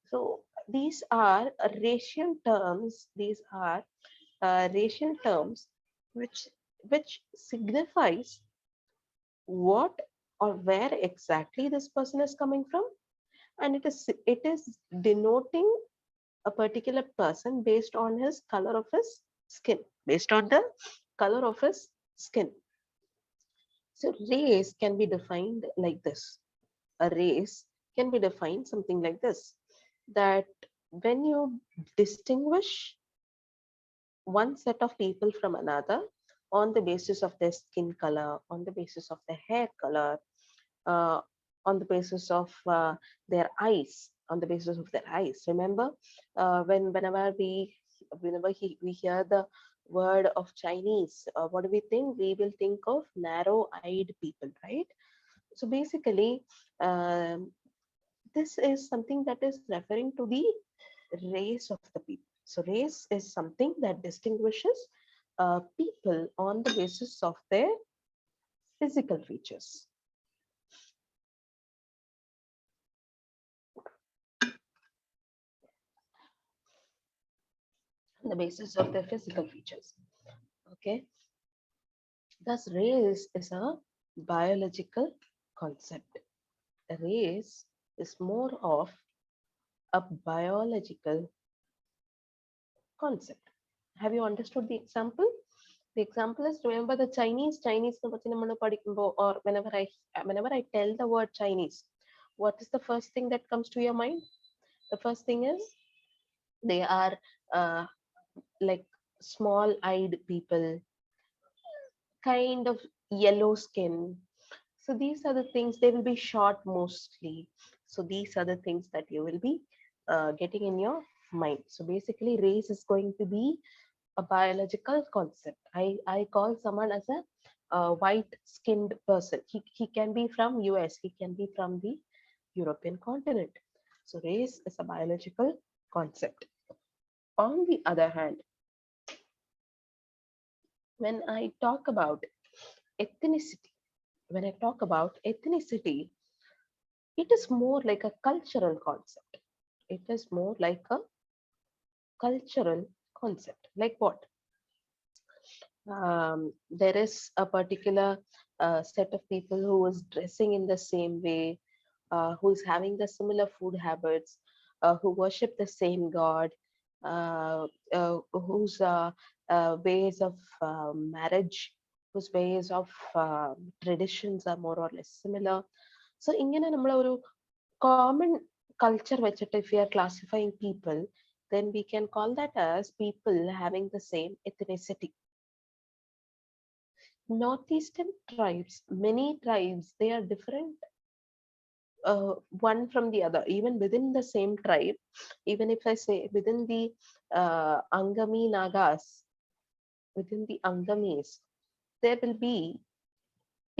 So these are racial terms. These are racial terms which signifies what or where exactly this person is coming from, and it is denoting a particular person based on his color of his skin, based on the color of his skin. So race can be defined like this. A race can be defined something like this, that when you distinguish one set of people from another on the basis of their skin color, on the basis of their hair color, uh, on the basis of their eyes, on the basis of their eyes. Remember, we hear the word of Chinese, what do we think? We will think of narrow-eyed people, right? So basically, um, this is something that is referring to the race of the people. So race is something that distinguishes people on the basis of their physical features. On the basis of their physical features. Okay. Thus, race is a biological concept. Race is more of a biological concept. Have you understood the example? The example is, remember the Chinese or whenever I tell the word Chinese, what is the first thing that comes to your mind? The first thing is they are uh, like small-eyed people, kind of yellow skin. So these are the things, they will be short mostly. So these are the things that you will be getting in your mind. So basically, race is going to be a biological concept. I call someone as a white-skinned person. He can be from US, he can be from the European continent. So race is a biological concept. On the other hand, when I talk about ethnicity, when I talk about ethnicity, It is more like a cultural concept. It is more like a cultural concept. Like what? There is a particular set of people who is dressing in the same way, who is having the similar food habits, who worship the same god, whose ways of marriage, whose ways of traditions are more or less similar. So ഇങ്ങനെ നമ്മൾ ഒരു common culture വെച്ചിട്ട് if we are classifying people, then we can call that as people having the same ethnicity. Northeastern tribes, many tribes, they are different one from the other, even within the same tribe. Even if I say within the Angami Nagas, within the Angamis, there will be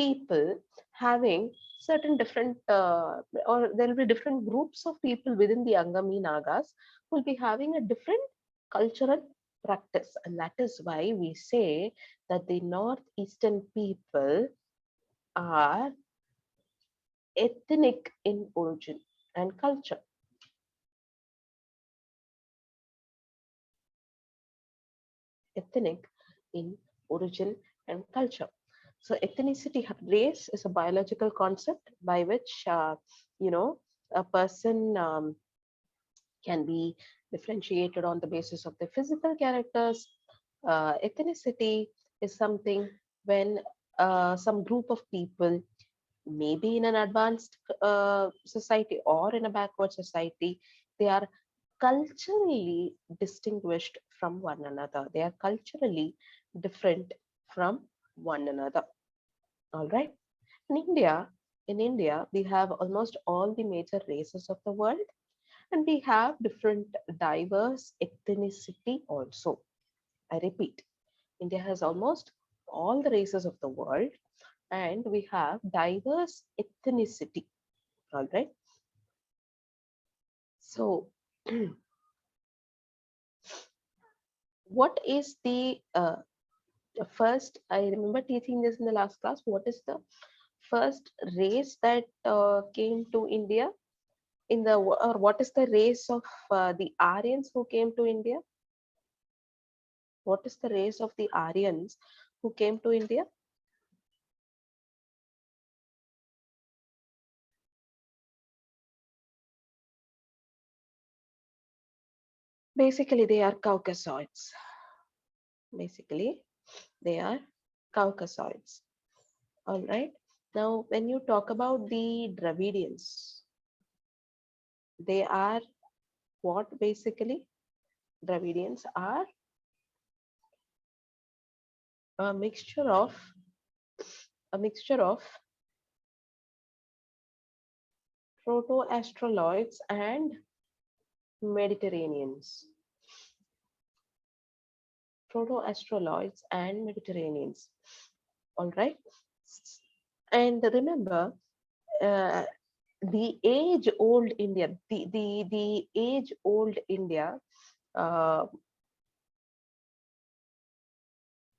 people having certain different, or there will be different groups of people within the Angami Nagas who will be having a different cultural practice. And that is why we say that the Northeastern people are ethnic in origin and culture. Ethnic in origin and culture. So ethnicity, race is a biological concept by which, a person can be differentiated on the basis of their physical characters. Ethnicity is something when some group of people, maybe in an advanced society or in a backward society, they are culturally distinguished from one another. They are culturally different from one another. All right. In India, we have almost all the major races of the world, and we have different diverse ethnicity also. I repeat, India has almost all the races of the world, and we have diverse ethnicity. All right. So, what is the first? I remember teaching this in the last class. What is the first race that came to India in the, or what is the race of the Aryans who came to India? What is the race of the Aryans who came to India? Basically, they are Caucasoids. Basically, they are Caucasoids. All right. Now, when you talk about the Dravidians, they are what basically? Dravidians are a mixture of a mixture of proto-astroloids and Mediterraneans. Proto-astroloids and Mediterraneans. All right. And remember, uh, the age-old India, the age-old India, uh,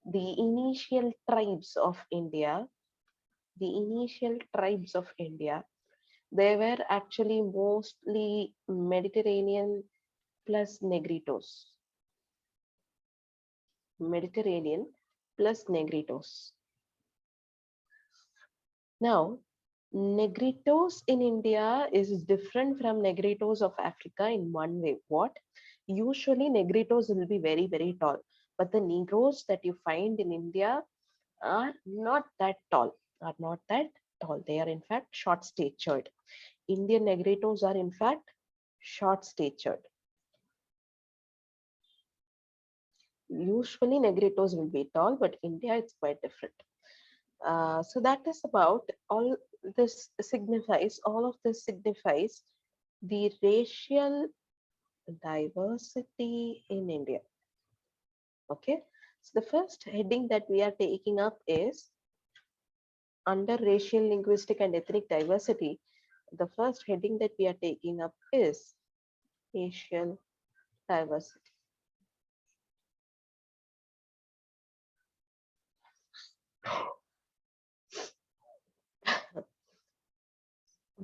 the initial tribes of India, they were actually mostly Mediterranean plus Negritos. Mediterranean plus Negritos. Now, Negritos in India is different from Negritos of Africa in one way. What? Usually, Negritos will be very, very tall, but the Negroes that you find in India are not that tall. They are in fact short statured. Indian Negritos are in fact short statured. Usually, Negritos will be tall, but India it's quite different. So that is about all all of this signifies the racial diversity in India. Okay, so the first heading that we are taking up is under racial, linguistic, and ethnic diversity. The first heading that we are taking up is racial diversity.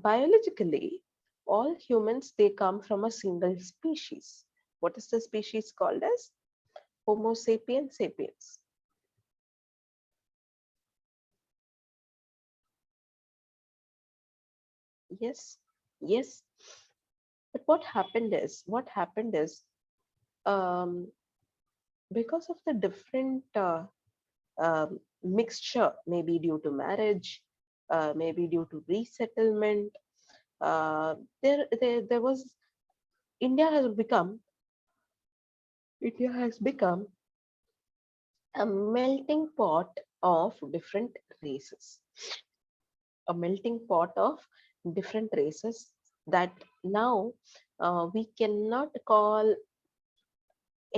biologically, all humans they come from a single species. What is the species called as? Homo sapiens sapiens. Yes, yes. But what happened is um, because of the different mixture, maybe due to marriage, maybe due to resettlement, there was India has become India has become a melting pot of different races, a melting pot of different races that now we cannot call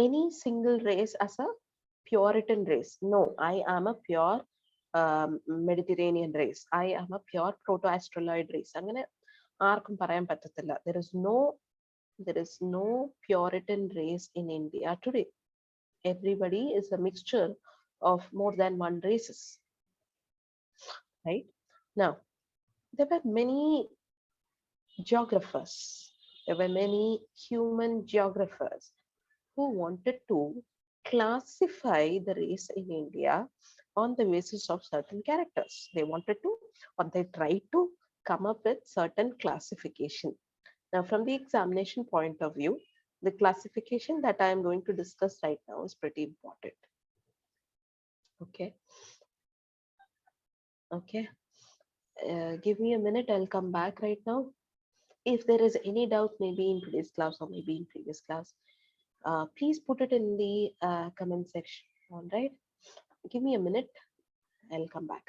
any single race as a Puritan race. No, I am a pure Mediterranean race. I am a pure proto-astroloid race. അങ്ങനെ ആർക്കും പറയാൻ പറ്റത്തില്ല. There is no Puritan race in India today. Everybody is a mixture of more than one races, right? Now, there were many geographers. There were many human geographers who wanted to classify the race in India on the basis of certain characters. They wanted to, or they tried to come up with certain classification. Now, from the examination point of view, the classification that I am going to discuss right now is pretty important. Okay, okay. Give me a minute, I'll come back right now. If there is any doubt, maybe in today's class or maybe in previous class, please put it in the comment section. All right, give me a minute, I'll come back.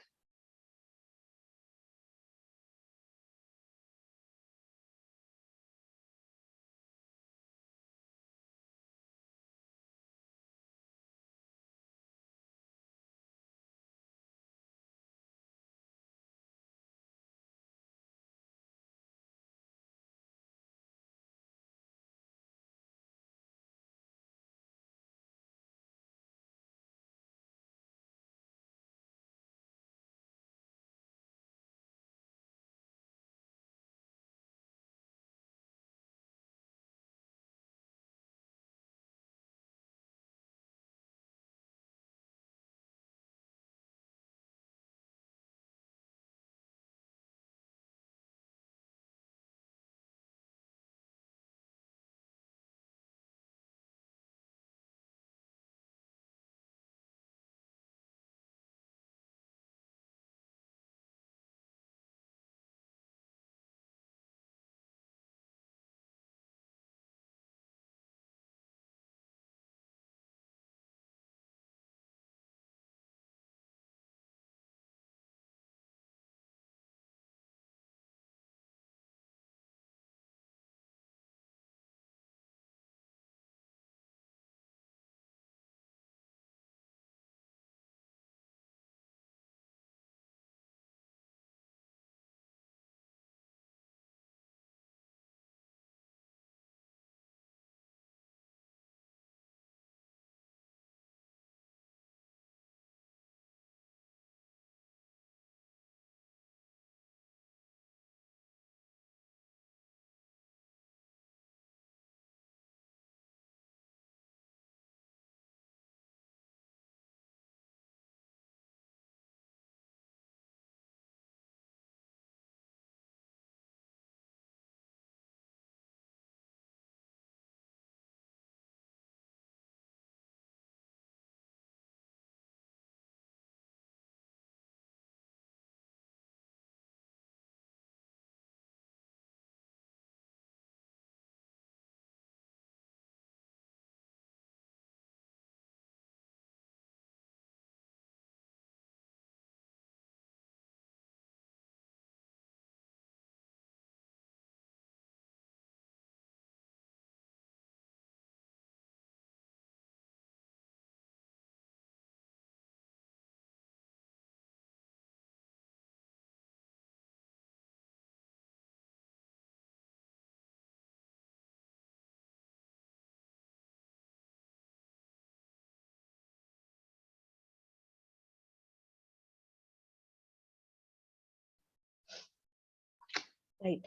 Right.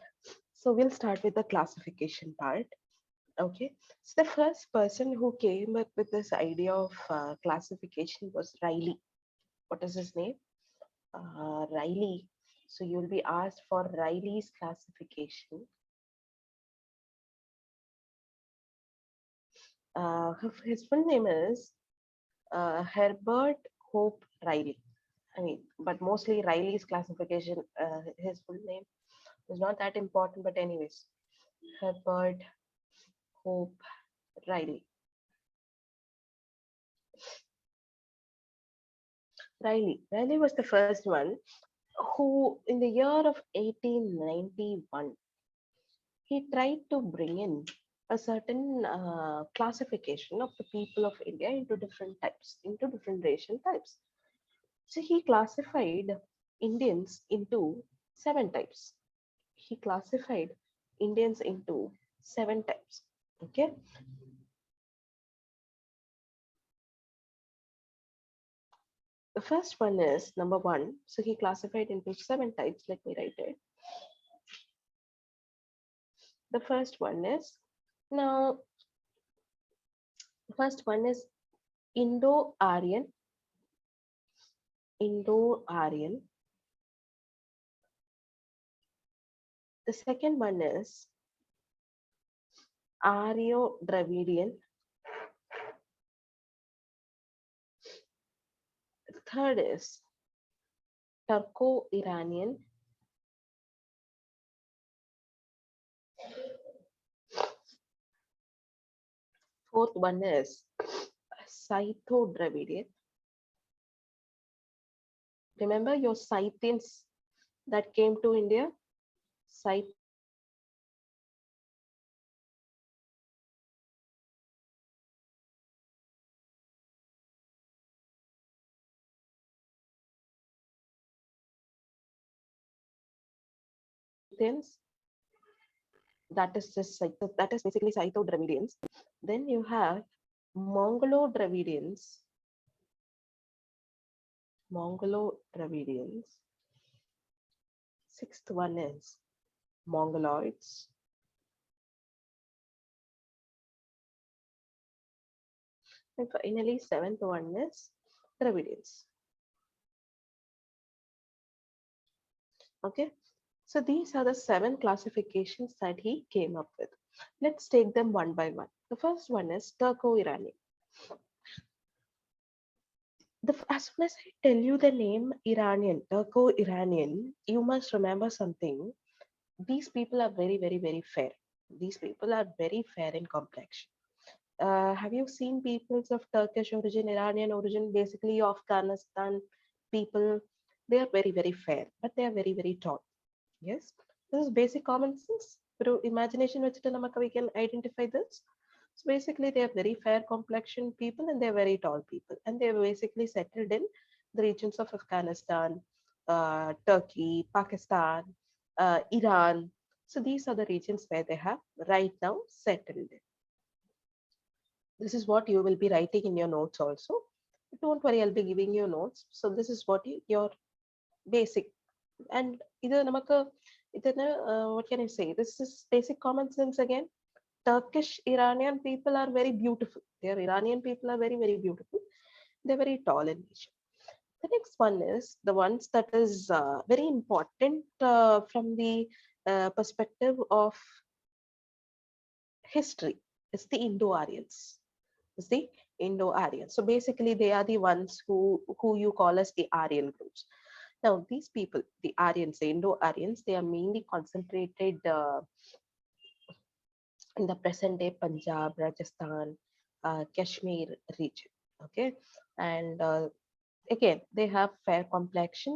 So we'll start with the classification part. Okay. So the first person who came up with this idea of classification was Riley. What is his name? Riley. So you'll be asked for Riley's classification. His full name is Herbert Hope Riley. I mean, but mostly Riley's classification, his full name is not that important, but anyways, Herbert Hope Riley. Riley was the first one who, in the year of 1891, he tried to bring in a certain classification of the people of India into different types, into different racial types. So he classified Indians into seven types. He classified Indians into seven types. Okay. The first one is number one. So he classified into seven types. Let me write it. The first one is now, first one is Indo-Aryan. Indo-Aryan. The second one is Aryo-Dravidian. The third is Turco-Iranian. Fourth one is Scytho-Dravidian. Remember your Scythians that came to India? Scythians came to India. Scythians, that is just that is basically Scytho-Dravidians. Then you have Mongolo-Dravidians. Mongolo-Dravidians. Sixth one is Mongoloids. And finally, seventh one is Dravidians. Okay, so these are the seven classifications that he came up with. Let's take them one by one. The first one is Turco-Iranian. As soon as I tell you the name Iranian, Turco-Iranian, you must remember something. These people are very, very, very fair. These people are very fair in complexion. Have you seen peoples of Turkish origin, Iranian origin, basically Afghanistan people? They are very, very fair, but they are very, very tall. Yes, this is basic common sense. Through imagination, we can identify this. So basically, they are very fair complexion people and they're very tall people. And they're basically settled in the regions of Afghanistan, Turkey, Pakistan, Iran. So these are the regions where they have right now settled in. This is what you will be writing in your notes also. Don't worry, I'll be giving you notes. So this is what your basic. And ഇത് നമുക്ക് ഇതിന് what can I say? This is basic common sense again. Turkish Iranian people are very beautiful. Their Iranian people are very, very beautiful. They're very tall in nature. The next one is the ones that is very important from the perspective of history is the Indo-Aryans. Is the Indo-Aryans. So basically, they are the ones who you call as the Aryan groups. Now, these people, the Aryans, the Indo-Aryans, they are mainly concentrated in the present day Punjab, Rajasthan, Kashmir region. Okay, and again, they have fair complexion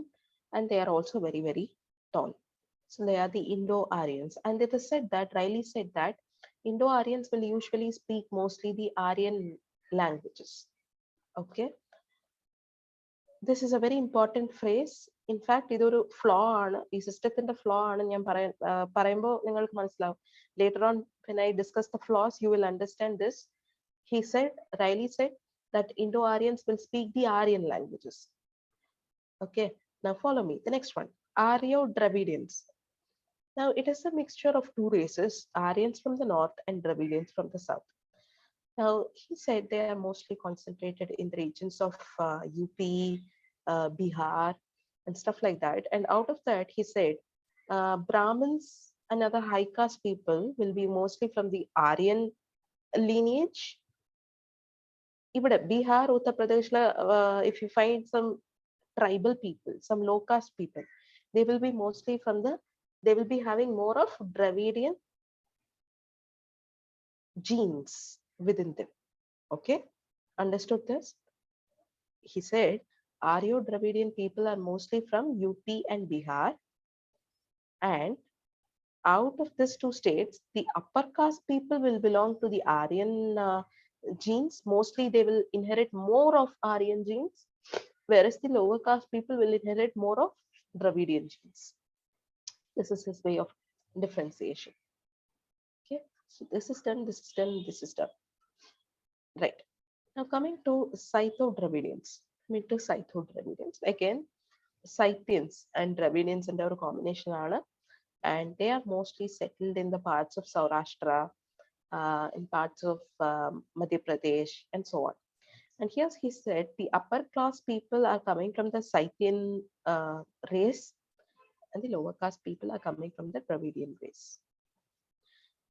and they are also very, very tall. So they are the Indo-Aryans. And it is said that, Riley said that Indo-Aryans will usually speak mostly the Aryan languages. Okay, this is a very important phrase. In fact, ഇതൊരു flow ആണ് ഈ സിസ്റ്റത്തിന്റെ flow ആണ് ഞാൻ പറയുമ്പോൾ നിങ്ങൾക്ക് മനസ്സിലാവും. Later on, when I discuss the flaws, you will understand this. He said, Riley said that Indo-Aryans will speak the Aryan languages. Okay, now follow me. The next one, Aryo-Dravidians. Now, it is a mixture of two races, Aryans from the north and Dravidians from the south. Now, he said they are mostly concentrated in the regions of UP, Bihar, and stuff like that. And out of that, he said Brahmins and other high caste people will be mostly from the Aryan lineage. ഇവിടെ Bihar, Uttar Pradesh, if you find some tribal people, some low caste people, they will be mostly from they will be having more of Dravidian genes within them. Okay, understood this? He said Aryo Dravidian people are mostly from UP and Bihar, and out of these two states, the upper caste people will belong to the Aryan genes. Mostly, they will inherit more of Aryan genes, whereas the lower caste people will inherit more of Dravidian genes. This is his way of differentiation. Okay, so this is done, this is done, this is done. Right. Now coming to Scytho-Dravidians. Coming to Scytho-Dravidians. Again, Scythians and Dravidians and our combination are, and they are mostly settled in the parts of Saurashtra, in parts of Madhya Pradesh, and so on. And here he said the upper class people are coming from the Scythian race, and the lower caste people are coming from the Dravidian race.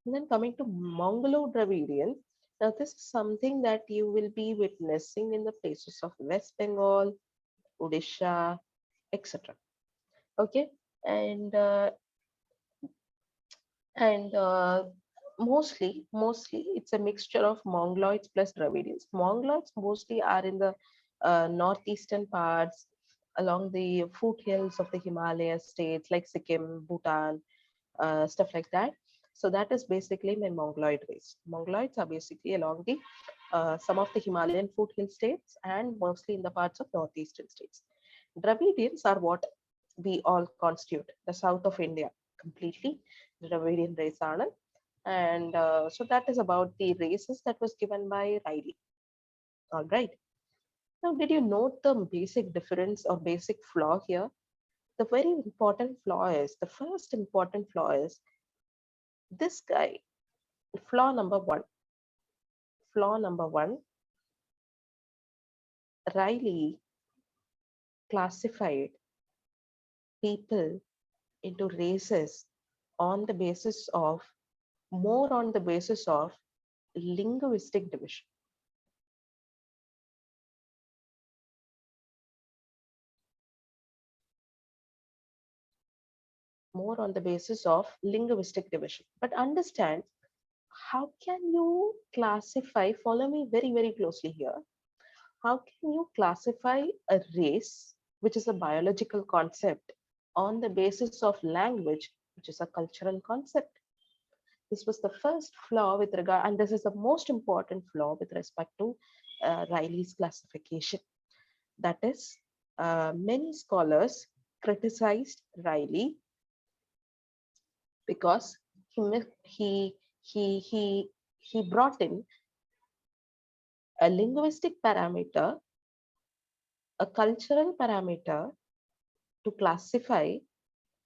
And then coming to Mongolo-Dravidian, now this is something that you will be witnessing in the places of West Bengal, Odisha, etc. Okay, and uh, and mostly it's a mixture of Mongoloids plus Dravidians. Mongoloids mostly are in the northeastern parts along the foothills of the Himalaya states like Sikkim, Bhutan, stuff like that. So that is basically my Mongoloid race. Mongoloids are basically along the some of the Himalayan foothill states and mostly in the parts of northeastern states. Dravidians are what we all constitute the south of India completely. The Dravidian race ആണ്. And so that is about the races that was given by Riley. All right. Now, did you note the basic difference or basic flaw here? The very important flaw is the first important flaw is this guy. Flaw number one. Flaw number one. Riley classified people into races on the basis of more on the basis of linguistic division. More on the basis of linguistic division. But understand, how can you classify, follow me very, very closely here. How can you classify a race, which is a biological concept, on the basis of language, which is a cultural concept? This was the first flaw with regard, and this is the most important flaw with respect to Riley's classification. That is, many scholars criticized Riley because he he brought in a linguistic parameter, a cultural parameter to classify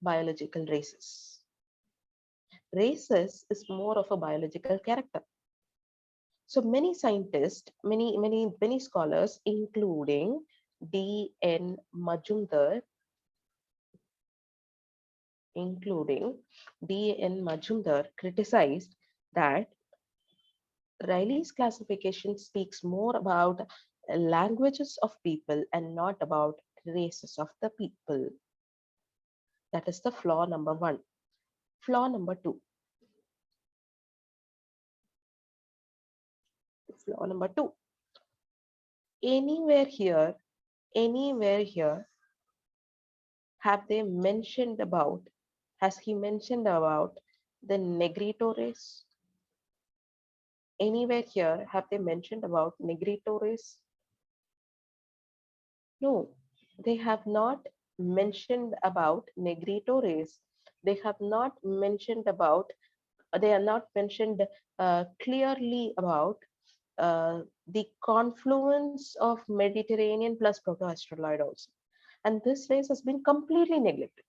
biological races. Races is more of a biological character. So many scientists, many scholars, including D.N. Majumdar, criticized that Riley's classification speaks more about languages of people and not about races of the people. That is the flaw number one. Flaw number two. Flaw number two. Anywhere here, anywhere here, have they mentioned about, has he mentioned about the Negrito race? Anywhere here, have they mentioned about Negrito race? No, they have not mentioned about Negrito race. They have not mentioned about, they are not mentioned clearly about the confluence of Mediterranean plus Proto-Australoid also. And this race has been completely neglected.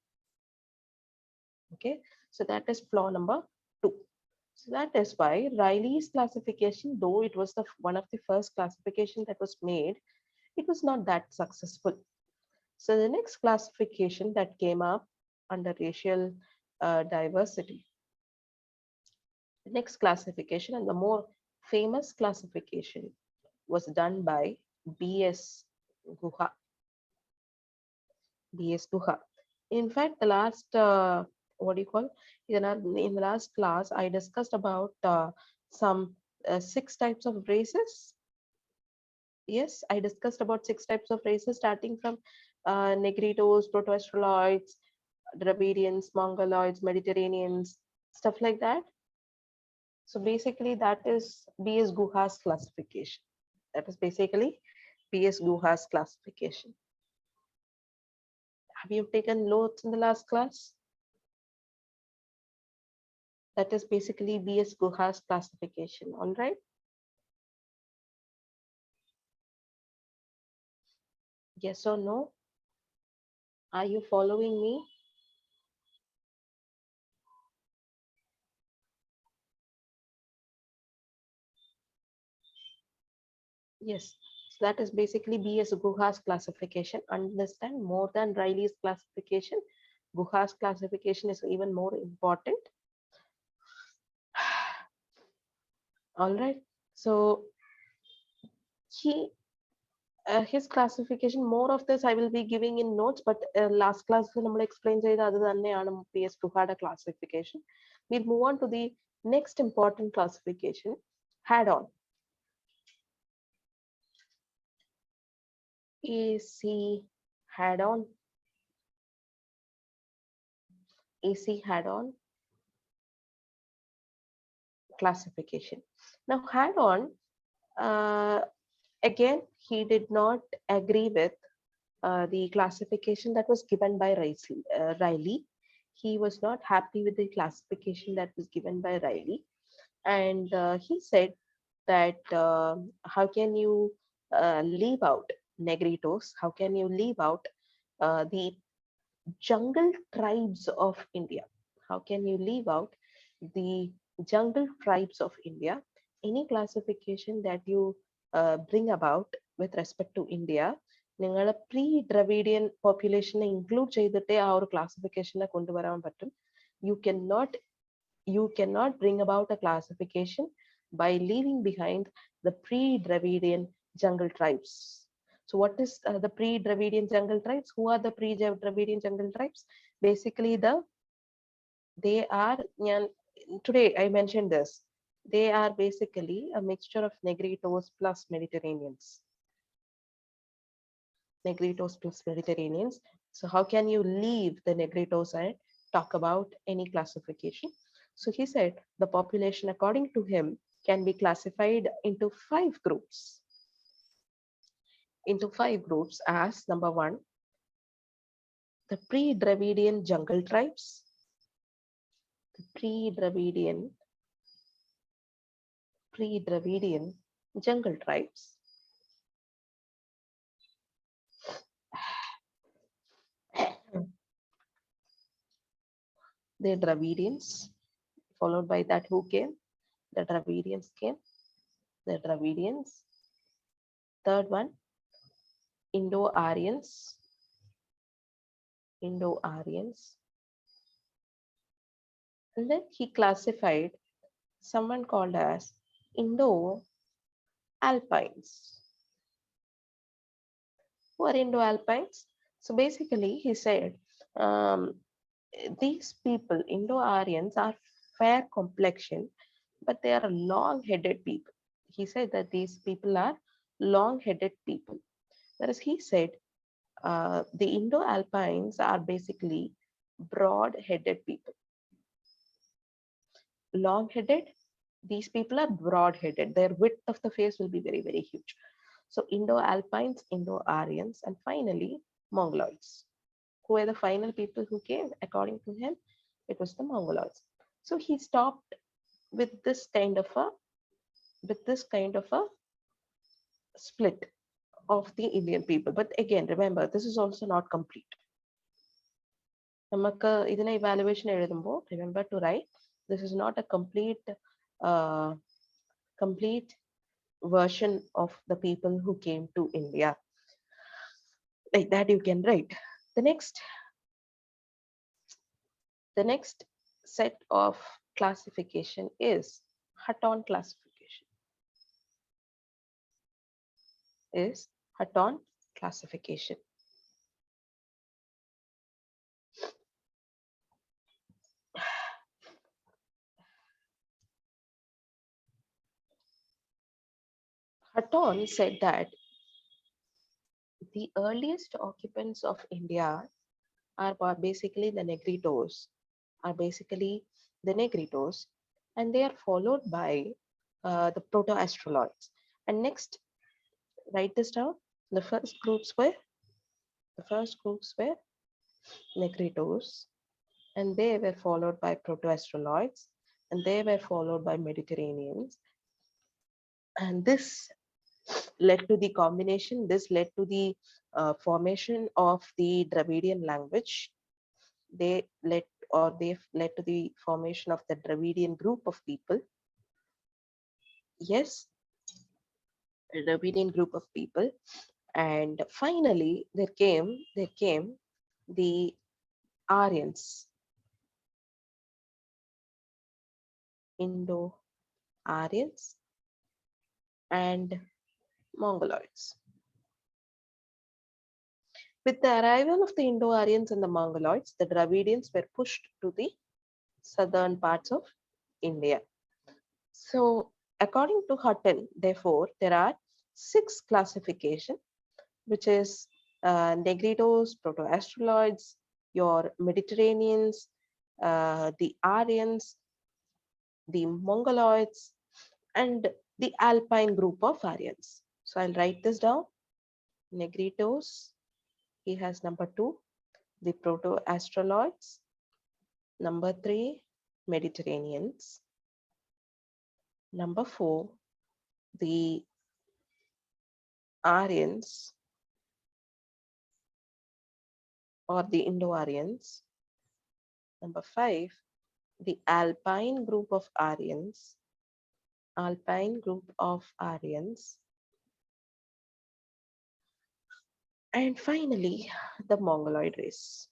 Okay, So that is flaw number 2. So that is why Riley's classification, though it was the one of the first classification that was made, it was not that successful. So the next classification that came up under racial diversity, the next classification and the more famous classification was done by B.S. Guha. B.S. Guha. In fact, the last what do you call in the last class, I discussed about some 6 types of races. Yes, I discussed about 6 types of races, starting from Negritos, Proto-Australoids, Dravidians, Mongoloids, Mediterraneans, stuff like that. So basically, that is B.S. Guha's classification. That is basically B.S. Guha's classification. Have you taken notes in the last class? That is basically B.S. Guha's classification. All right. Yes or no? Are you following me? Yes. So that is basically B.S. Guha's classification. Understand, more than Riley's classification, Guha's classification is even more important. All right. So he his classification, more of this I will be giving in notes, but last class നമ്മൾ explain ചെയ്ത അത് തന്നെയാണ് PS Guhada classification. We'll move on to the next important classification, head on. AC head on. AC head on classification. Now head on, uh, again he did not agree with the classification that was given by Riley. He was not happy with the classification that was given by Riley, and he said that how can you leave out Negritos? How can you leave out the jungle tribes of India? How can you leave out the jungle tribes of India? Any classification that you bring about with respect to India, നിങ്ങൾ pre Dravidian പോപ്പുലേഷനെ include ചെയ്തിട്ടേ ആ ഒരു ക്ലാസിഫിക്കേഷനെ കൊണ്ടുവരാൻ പറ്റും. You cannot bring about a classification by leaving behind the pre-Dravidian jungle tribes. So what is the pre-Dravidian jungle tribes? Who are the pre-Dravidian jungle tribes? Basically, they are, today I mentioned this, they are basically a mixture of Negritos plus Mediterraneans. Negritos plus Mediterraneans. So how can you leave the Negritos and talk about any classification? So he said the population, according to him, can be classified into 5 groups. Into 5 groups as number 1, the pre-Dravidian jungle tribes, the pre-Dravidian jungle tribes. The Dravidians, followed by that who came? The Dravidians came. The Dravidians. Third one, Indo-Aryans. Indo-Aryans. And then he classified someone called as Indo-Alpines. Who are Indo-Alpines? So basically, he said these people, Indo-Aryans, are fair complexion, but they are long-headed people. He said that these people are long-headed people. Whereas he said the Indo-Alpines are basically broad-headed people. Long-headed, these people are broad-headed. Their width of the face will be very, very huge. So Indo-Alpines, Indo-Aryans, and finally Mongoloids. Who were the final people who came? According to him, it was the Mongoloids. So he stopped with this kind of a split of the Indian people. But again, remember, this is also not complete. നമുക്ക് ഇതിനെ evaluation എഴുതുമ്പോൾ remember to write this is not a uh, complete version of the people who came to India. Like that you can write. The next the next set of classification is Hutton classification. Is Hutton classification. Hutton said that the earliest occupants of India are basically the Negritos, are basically the Negritos, and they are followed by the proto-astroloids. And next, write this down. The first groups were the first groups were Negritos, and they were followed by proto-astroloids, and they were followed by Mediterraneans, and this led to the combination. This led to the formation of the Dravidian language. They led they led to the formation of the Dravidian group of people. Yes, a Dravidian group of people. And finally, there came the Aryans, Indo-Aryans, and Mongoloids. With the arrival of the Indo-Aryans and the Mongoloids, the Dravidians were pushed to the southern parts of India. So, according to Hutton, therefore, there are 6 classifications, which is Negritos, Proto-Astroloids, your Mediterraneans, the Aryans, the Mongoloids, and the Alpine group of Aryans. So I'll write this down. Negritos, he has number 2, the Proto-Astroloids, number 3, Mediterraneans, number 4, the Aryans or the Indo-Aryans, number 5, the Alpine group of Aryans, and finally the Mongoloid race.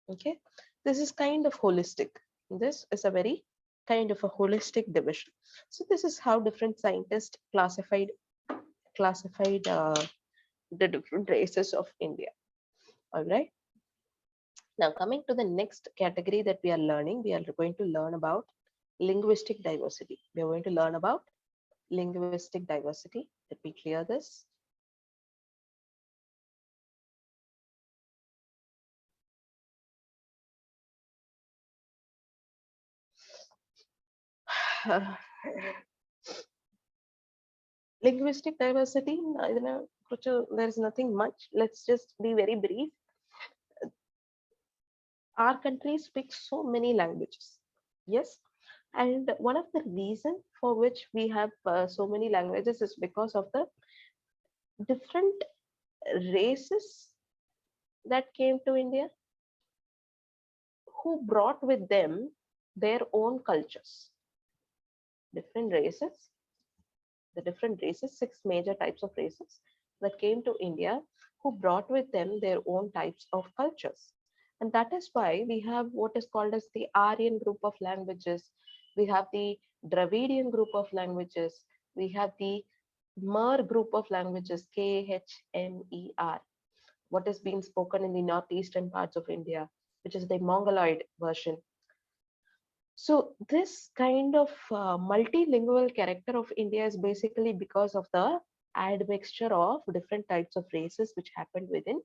Okay, this is kind of holistic. This is a very kind of a holistic division. So this is how different scientists classified the different races of India. All right. Now coming to the next category that we are learning, we are going to learn about linguistic diversity. We are going to learn about linguistic diversity. Let me clear this. Linguistic diversity, there is nothing much. Let's just be very brief. Our country speaks so many languages. Yes. And one of the reason for which we have so many languages is because of the different races that came to India who brought with them their own cultures. Different races, the different races, 6 major types of races that came to India who brought with them their own types of cultures. And that is why we have what is called as the Aryan group of languages. We have the Dravidian group of languages. We have the Mer group of languages, Khmer, what is being spoken in the northeastern parts of India, which is the Mongoloid version. So this kind of multilingual character of India is basically because of the admixture of different types of races which happened within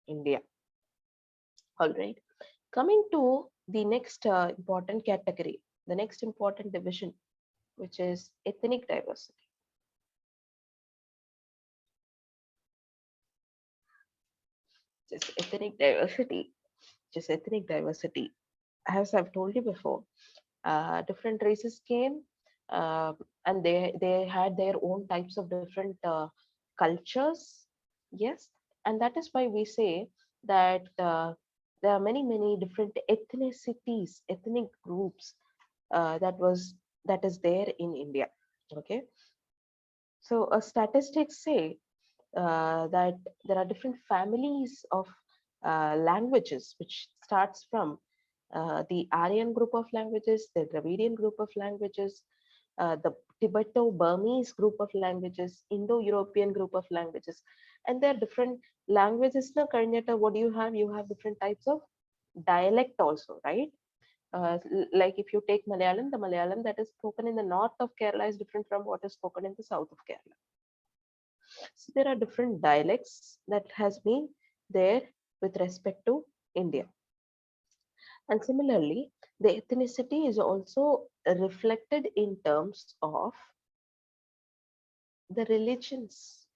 India. All right. Coming to the next important category, the next important division, which is ethnic diversity. Just ethnic diversity. Just ethnic diversity. As I've told you before, different races came and they had their own types of different cultures. Yes, and that is why we say that There are many different ethnicities, ethnic groups that is there in India. Okay, so statistics say that there are different families of languages, which starts from the Aryan group of languages, the Dravidian group of languages, the Tibeto-Burmese group of languages, Indo-European group of languages, and there are different languages. Na Karnataka, what do you have? You have different types of dialect also, right? Like if you take Malayalam, the Malayalam that is spoken in the north of Kerala is different from what is spoken in the south of Kerala. So there are different dialects that has been there with respect to India. And similarly, the ethnicity is also reflected in terms of the religions.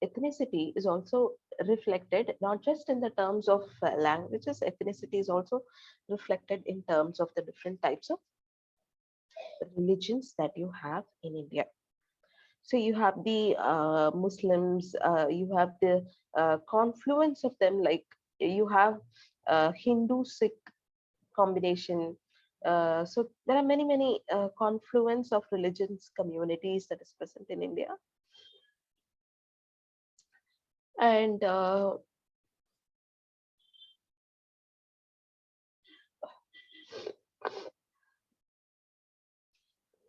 Ethnicity is also reflected not just in the terms of languages, ethnicity is also reflected in terms of the different types of religions that you have in India. So you have the Muslims, you have the confluence of them, like you have Hindu Sikh combination. So there are many confluence of religions communities that is present in India, and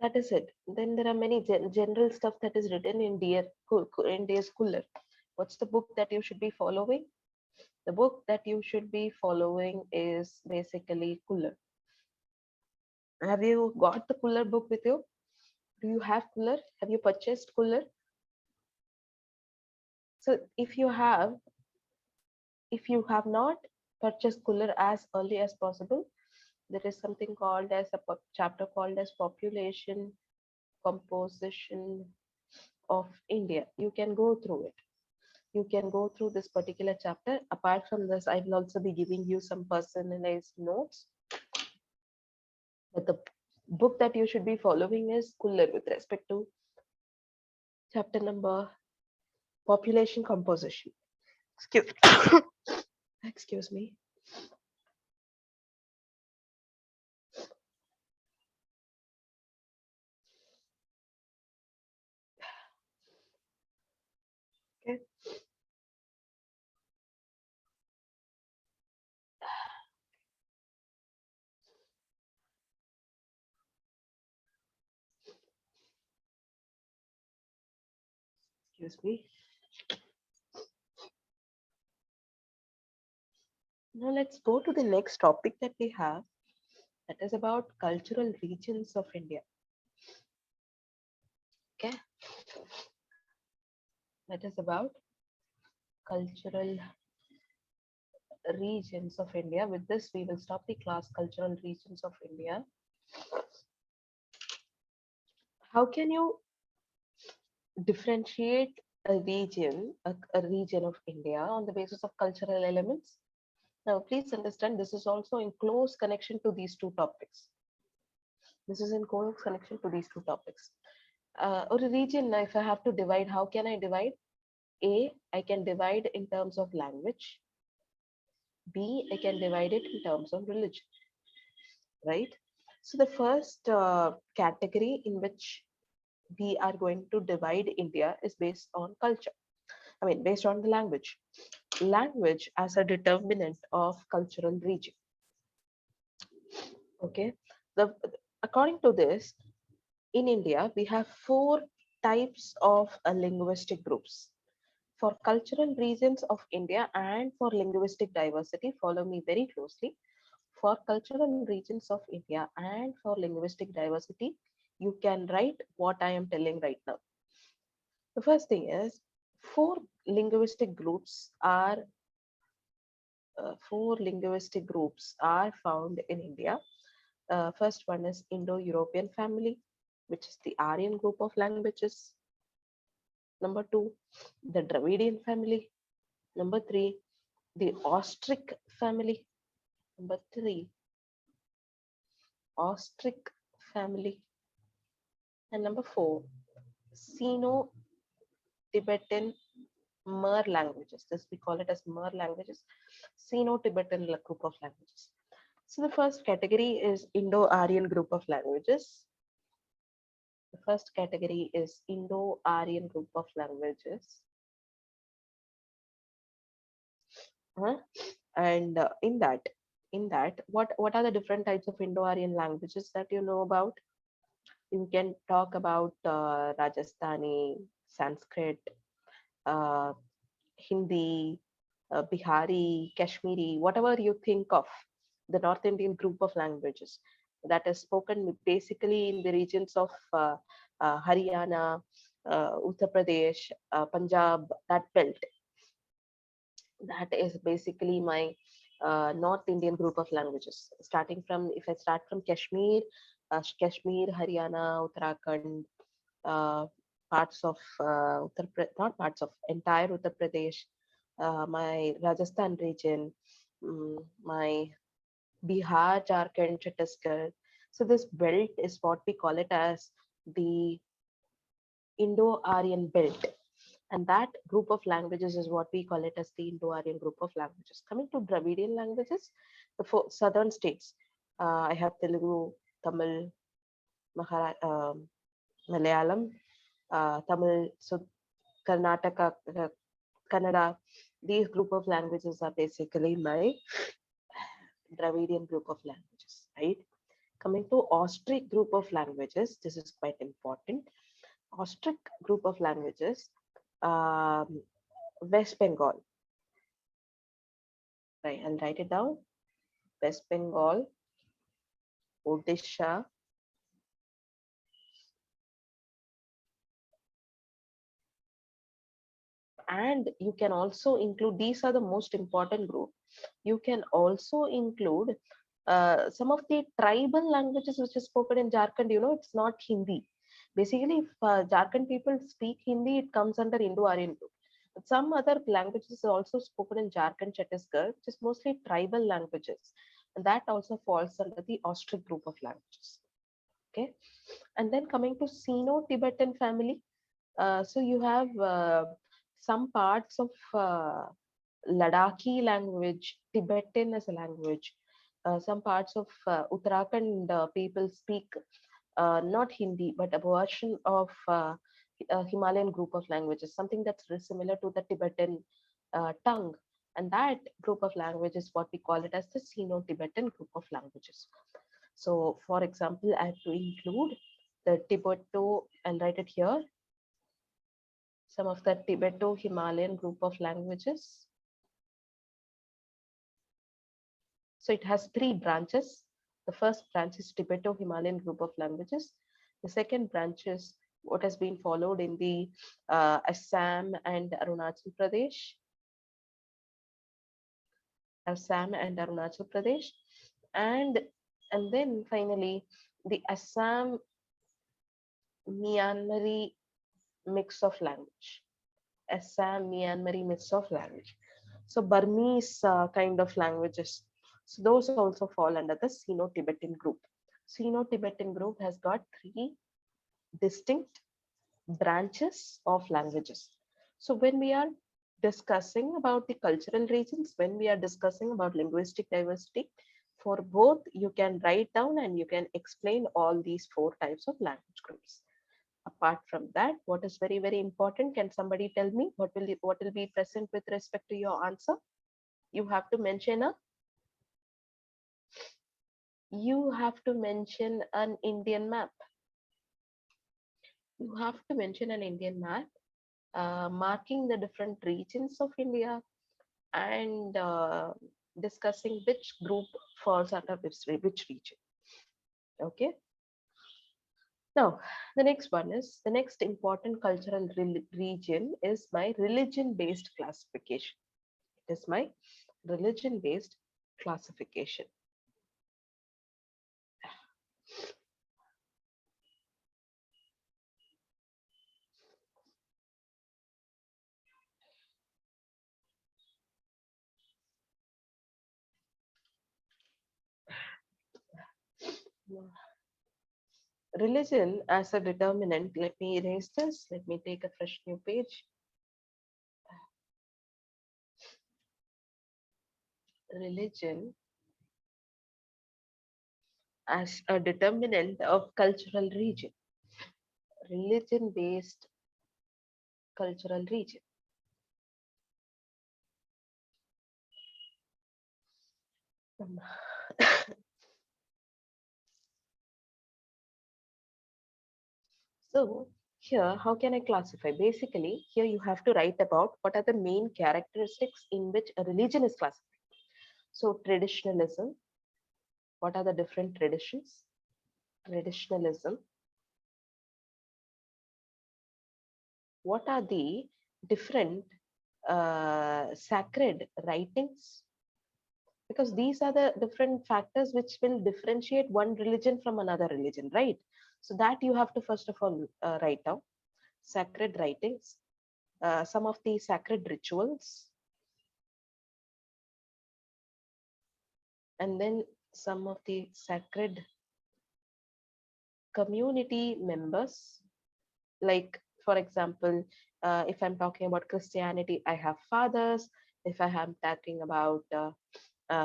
that is it. Then there are many general stuff that is written in India's Cooler. What's the book that you should be following? The book that you should be following is basically Cooler. Have you got the Cooler book with you? Do you have Cooler? Have you purchased Cooler? So if you have not purchased Cooler as early as possible, there is something called as a chapter called as population composition of India. You can go through it. You can go through this particular chapter. Apart from this, I will also be giving you some personalized notes. But the book that you should be following is Cooler with respect to chapter number population composition. Excuse, excuse me. Okay. Excuse me. Now let's go to the next topic that we have, that is about cultural regions of India. Okay, that is about cultural regions of India. With this, we will stop the class cultural regions of India. How can you differentiate a region of India on the basis of cultural elements? Now, please understand this is also in close connection to these two topics. This is in close connection to these two topics. Or a region, if I have to divide, how can I divide? A, I can divide in terms of language. B, I can divide it in terms of religion, right? So the first category in which we are going to divide India is based on culture. I mean, based on the language. Language as a determinant of cultural region. Okay. The according to this, in India, we have four types of linguistic groups. For cultural regions of India and for linguistic diversity, follow me very closely. For cultural regions of India and for linguistic diversity, you can write what I am telling right now. The first thing is four linguistic groups are found in India. First one is Indo-European family, which is the Aryan group of languages. Number two, the Dravidian family. Number three, the Austric family. Number three, Austric family. And number four, Sino-Tibetan Mer languages. This we call it as Mer languages, Sino-Tibetan group of languages. So the first category is Indo-Aryan group of languages. The first category is Indo-Aryan group of languages. Huh? And in that, what are the different types of Indo-Aryan languages that you know about? You can talk about Rajasthani, Sanskrit, uh, Hindi, Bihari, Kashmiri, whatever you think of, the North Indian group of languages that is spoken basically in the regions of Haryana, Uttar Pradesh, Punjab, that belt. That is basically my North Indian group of languages. Starting from, if I start from Kashmir, Kashmir, Haryana, Uttarakhand, uh, parts of not parts of, entire Uttar Pradesh, my Rajasthan region, my Bihar, Jharkhand, Chhattisgarh. So this belt is what we call it as the Indo-Aryan belt, and that group of languages is what we call it as the Indo-Aryan group of languages. Coming to Dravidian languages, the four southern states, I have Telugu, Tamil, Malayalam, Tamil, so Karnataka, Kannada. These group of languages are basically my Dravidian group of languages, right? Coming to Austric group of languages, this is quite important. Austric group of languages, um, West Bengal, right? I'll write it down. West Bengal, Odisha, and you can also include, these are the most important group. You can also include some of the tribal languages which is spoken in Jharkhand. It's not Hindi. Basically, if Jharkhand people speak Hindi, it comes under Indo-Aryan group. But some other languages are also spoken in Jharkhand, Chhattisgarh, which is mostly tribal languages. And that also falls under the Austric group of languages. Okay. And then coming to Sino-Tibetan family, so you have some parts of Ladakhi language, Tibetan as a language. Some parts of Uttarakhand people speak not Hindi, but a version of a Himalayan group of languages, something that's very similar to the Tibetan tongue. And that group of language is what we call it as the Sino-Tibetan group of languages. So, for example, I have to include the Tibeto, I'll write it here, some of the Tibeto-Himalayan group of languages. So it has three branches. The first branch is Tibeto-Himalayan group of languages. The second branch is what has been followed in the Assam and Arunachal Pradesh. Assam and Arunachal Pradesh. And, and then finally, the Assam Myanmari mix of language. Assam Myanmari mix of language. So Burmese kind of languages. So those also fall under the Sino-Tibetan group. Sino-Tibetan group has got three distinct branches of languages. So when we are discussing about the cultural regions, when we are discussing about linguistic diversity, for both you can write down and you can explain all these four types of language groups. Apart from that, what is very, very important, can somebody tell me what will be present with respect to your answer? You have to mention an Indian map. You have to mention an Indian map, marking the different regions of India, and discussing which group falls under which region. Okay. Now, the next important cultural region is my religion-based classification. It is my religion-based classification. Religion as a determinant. Let me erase this. Let me take a fresh new page. religion as a determinant of cultural region, religion based cultural region. Um, So here, how can I classify? Basically, here you have to write about what are the main characteristics in which a religion is classified. So traditionalism, what are the different traditions? Traditionalism, what are the different sacred writings? Because these are the different factors which will differentiate one religion from another religion, right? So that you have to first of all write down sacred writings, some of the sacred rituals, and then some of the sacred community members. Like, for example, if I'm talking about Christianity, I have fathers. If I am talking about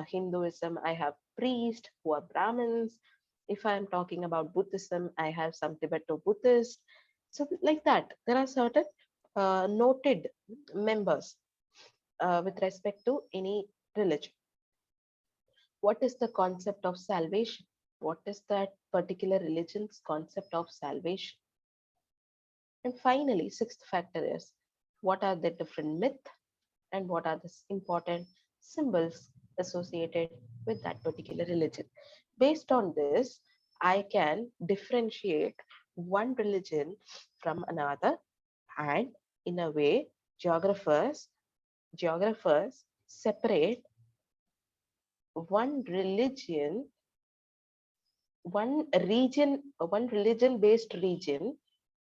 Hinduism, I have priests who are Brahmins. If I'm talking about Buddhism, I have some Tibeto Buddhists. So, like that, there are certain noted members with respect to any religion. What is the concept of salvation? What is that particular religion's concept of salvation? And finally, sixth factor is what are the different myths and what are the important symbols associated with that particular religion. Based on this, I can differentiate one religion from another, and in a way, geographers separate one religion, one religion based region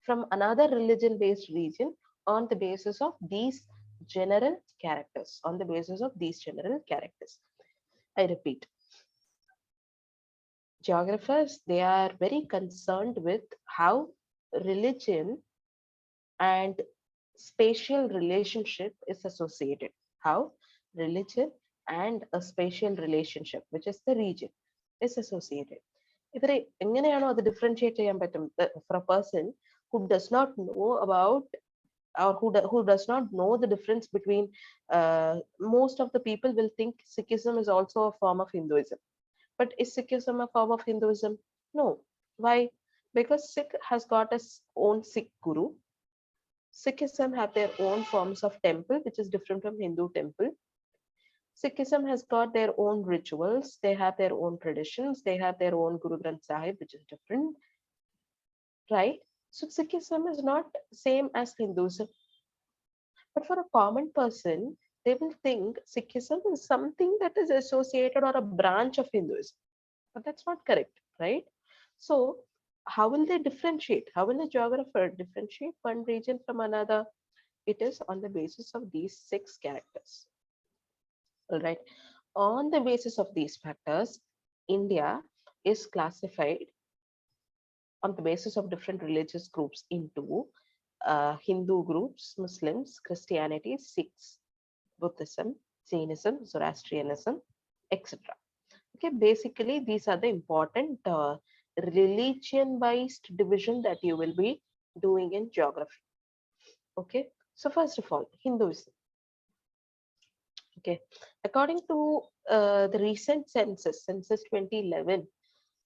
from another religion based region on the basis of these general characters. On the basis of these general characters. I repeat, geographers, they are very concerned with how religion and spatial relationship is associated. How religion and a spatial relationship, which is the region, is associated. ഇവരെ എങ്ങനെയാണോ അത് differentiate ചെയ്യാൻ പറ്റും for a person who does not know about, or who does not know the difference between, most of the people will think Sikhism is also a form of Hinduism. But is Sikhism a form of Hinduism? No. Why? Because Sikh has got its own Sikh guru. Sikhism have their own forms of temple, which is different from Hindu temple. Sikhism has got their own rituals, they have their own traditions, they have their own Guru Granth Sahib, which is different, right? So Sikhism is not same as Hinduism. But for a common person, they will think Sikhism is something that is associated or a branch of Hinduism. But that's not correct, right? So how will they differentiate? How will a geographer differentiate one region from another? It is on the basis of these six characters. All right. On the basis of these factors, India is classified on the basis of different religious groups into Hindu groups, Muslims, Christianity, Sikhs, Buddhism, Jainism, Zoroastrianism, etc. Okay, basically these are the important religion-based division that you will be doing in geography. Okay, so first of all, Hinduism. Okay, according to the recent census 2011,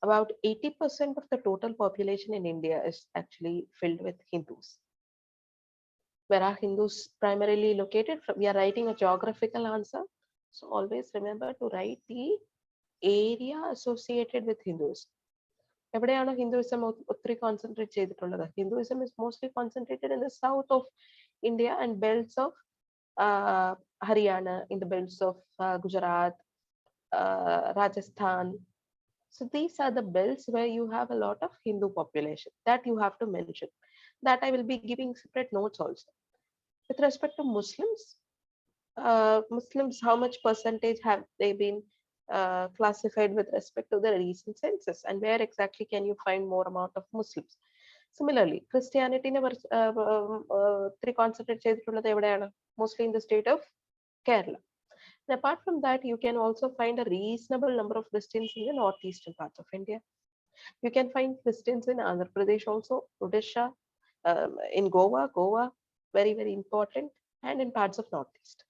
about 80% of the total population in India is actually filled with Hindus. Where are Hindus primarily located? We are writing a geographical answer. So always remember to write the area associated with Hindus. എവിടെയാണ് Hinduism ഒത്തിരി concentrate ചെയ്തിട്ടുള്ളത്? Hinduism is mostly concentrated in the south of India and belts of Haryana, in the belts of Gujarat, Rajasthan. So these are the belts where you have a lot of Hindu population that you have to mention. That I will be giving separate notes also. With respect to Muslims, Muslims, how much percentage have they been classified with respect to the recent census, and where exactly can you find more amount of Muslims? Similarly, Christianity three concentrate ചെയ്തിട്ടുള്ളത് എവിടെയാണ്? Mostly in the state of Kerala. And apart from that, you can also find a reasonable number of Christians in the northeastern parts of India. You can find Christians in Andhra Pradesh also, Odisha, in Goa, very, very important, and in parts of northeast.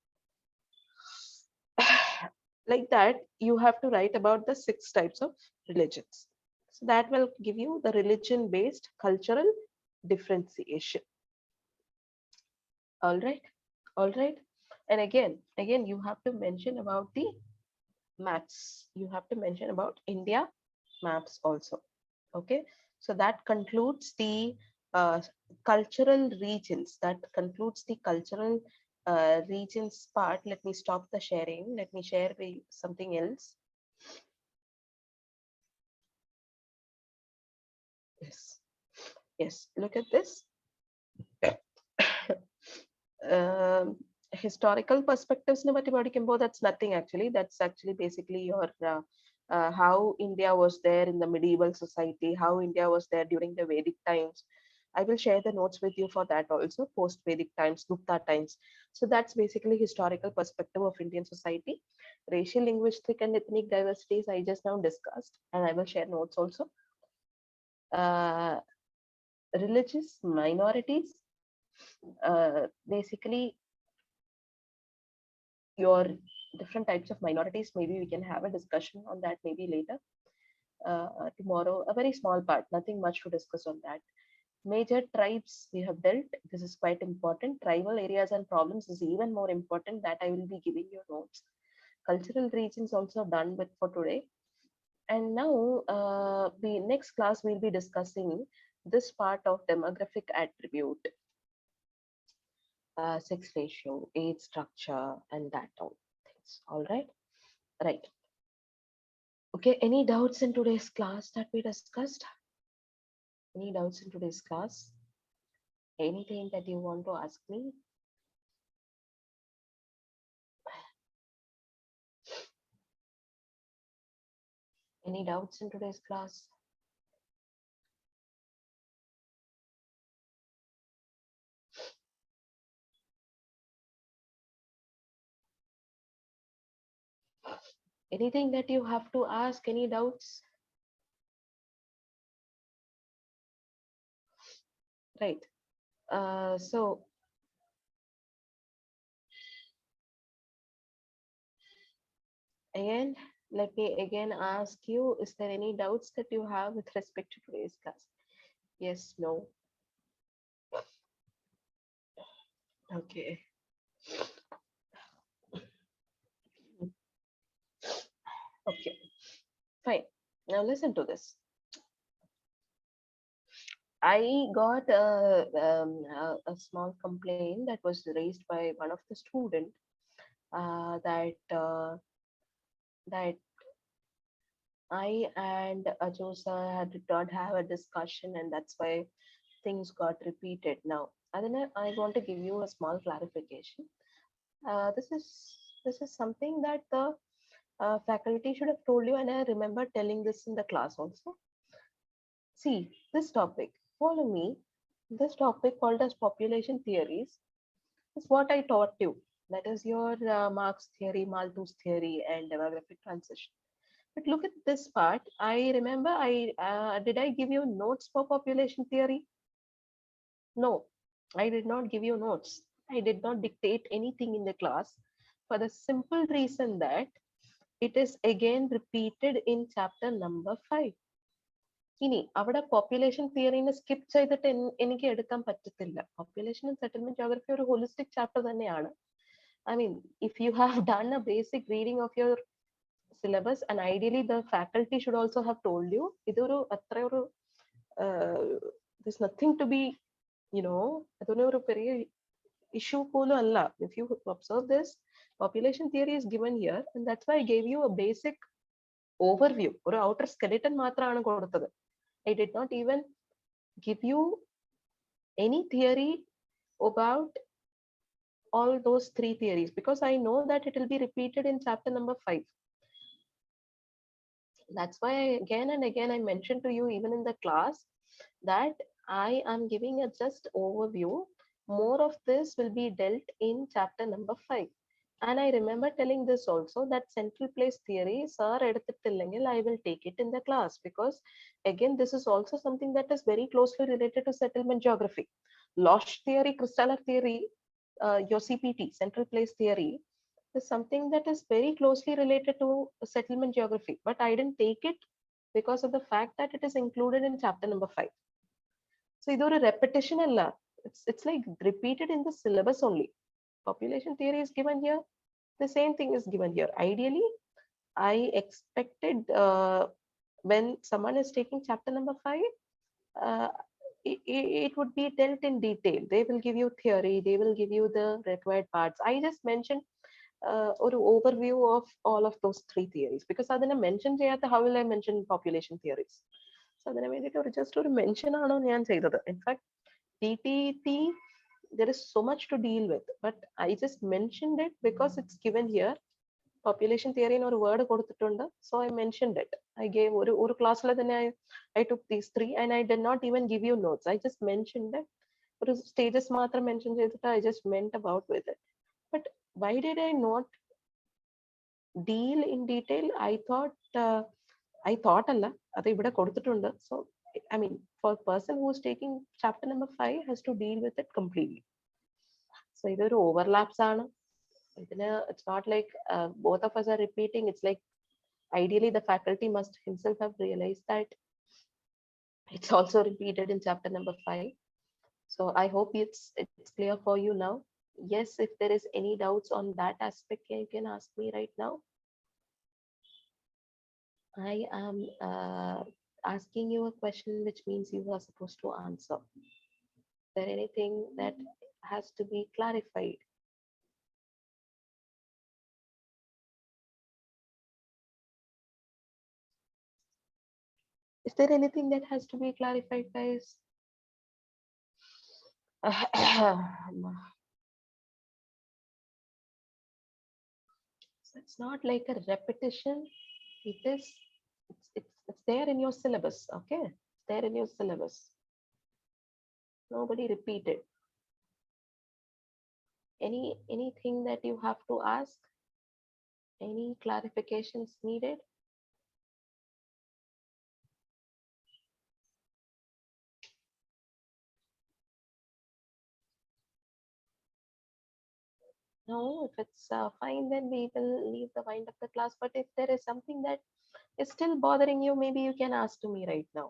Like that, you have to write about the 6 types of religions. So that will give you the religion based cultural differentiation. All right, all right. And again, you have to mention about the maps. You have to mention about India maps also. Okay, so that concludes the uh, cultural regions. That concludes the cultural regions part. Let me stop the sharing. Let me share something else. Yes, yes. Look at this. um, Historical perspectives നെ പറ്റി പഠിക്കുമ്പോൾ that's nothing actually. That's actually basically your how India was there in the medieval society, how India was there during the Vedic times. I will share the notes with you for that also, post Vedic times, Gupta times. So that's basically historical perspective of Indian society. Racial, linguistic, and ethnic diversities I just now discussed, and I will share notes also. Uh, Religious minorities, basically your different types of minorities. Maybe we can have a discussion on that maybe later. Tomorrow, a very small part, nothing much to discuss on that. Major tribes we have dealt. This is quite important. Tribal areas and problems is even more important. That I will be giving you notes. Cultural regions also done with for today. And now, the next class we'll be discussing this part of demographic attribute, sex ratio, age structure, and that all things. All right, right. Okay, any doubts in today's class that we discussed? Any doubts in today's class? Anything that you want to ask me? Any doubts in today's class? Anything that you have to ask? Any doubts? Right. So again, let me again ask you, is there any doubts that you have with respect to today's class? Yes, no. Okay. Okay. Fine. Now listen to this. I got a small complaint that was raised by one of the student, that I and Ajosa did not have a discussion, and that's why things got repeated. Now, Adana, I want to give you a small clarification. This is something that the faculty should have told you, and I remember telling this in the class also. See, this topic, follow me. This topic called as population theories is what I taught you. That is your Marx theory, Malthus theory, and demographic transition. But look at this part. I remember I did I give you notes for population theory? No, I did not give you notes. I did not dictate anything in the class for the simple reason that it is again repeated in chapter number 5. ഇനി അവിടെ population തിയറിനെ skip ചെയ്തിട്ട് എനിക്ക് എടുക്കാൻ പറ്റത്തില്ല. Population and settlement geography ഒരു holistic chapter തന്നെയാണ്. I mean, if you have done a basic reading of your syllabus, and ideally the faculty should also have told you, ഇതൊരു അത്ര ഒരു there's nothing to be, അതൊന്നും ഒരു പെரிய issue പോലും അല്ല. If you observe this, population theory is given here, and that's why I gave you a basic overview, ഒരു outer skeleton മാത്രമാണ് കൊടുത്തത്. I did not even give you any theory about all those 3 theories, because I know that it will be repeated in chapter number 5. That's why again and again I mentioned to you even in the class that I am giving a just overview. More of this will be dealt in chapter number 5. And I remember telling this also, that central place theory, sir, I will take it in the class, because again, this is also something that is very closely related to settlement geography. Losh theory, crystallar theory, your CPT, central place theory, is something that is very closely related to settlement geography. But I didn't take it because of the fact that it is included in chapter number 5. So either a repetition alla. It's like repeated in the syllabus only. Population theory is given here, the same thing is given here. Ideally, I expected when someone is taking chapter number 5, uh, it would be dealt in detail. They will give you theory, they will give you the required parts. I just mentioned or overview of all of those three theories, because അതിനെ mention ചെയ്യാത്ത how will I mention population theories? So അതിനെ വേണ്ടിയിട്ട് ഒരു just ഒരു mention ആണോ ഞാൻ ചെയ്തത്. In fact, TTT, there is so much to deal with, but I just mentioned it because it's given here. Population theory in ഒരു word കൊടുത്തിട്ടുണ്ട്, so I mentioned it. I gave ഒരു ക്ലാസ്സിൽ തന്നെ I took these three and I did not even give you notes. I just mentioned it. ഒരു stages മാത്രം mention ചെയ്തിട്ട് I just went about with it. But why did I not deal in detail? I thought അല്ല, അത് ഇവിടെ കൊടുത്തിട്ടുണ്ട്. So I mean, for a person who is taking chapter number 5 has to deal with it completely. So ഇതൊരു overlaps ആണ്. It's not like both of us are repeating. It's like ideally the faculty must himself have realized that it's also repeated in chapter number 5. So I hope it's clear for you now. Yes, if there is any doubts on that aspect, you can ask me right now. I am asking you a question, which means you are supposed to answer. Is there anything that has to be clarified? Is there anything that has to be clarified, guys? It's not like a repetition. It's there in your syllabus. Okay, it's there in your syllabus. Nobody repeated. Anything that you have to ask? Any clarifications needed? No, if it's fine, then we will leave the wind of the class. But if there is something that is still bothering you, maybe you can ask to me right now.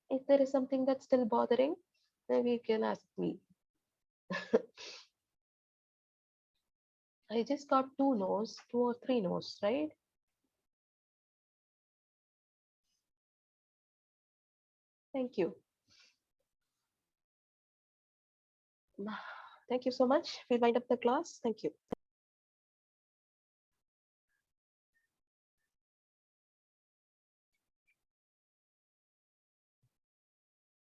If there is something that's still bothering, maybe you can ask me. I just got 2 no's, 2 or 3 no's, right? Thank you. Thank you so much. We'll wind up the class. Thank you.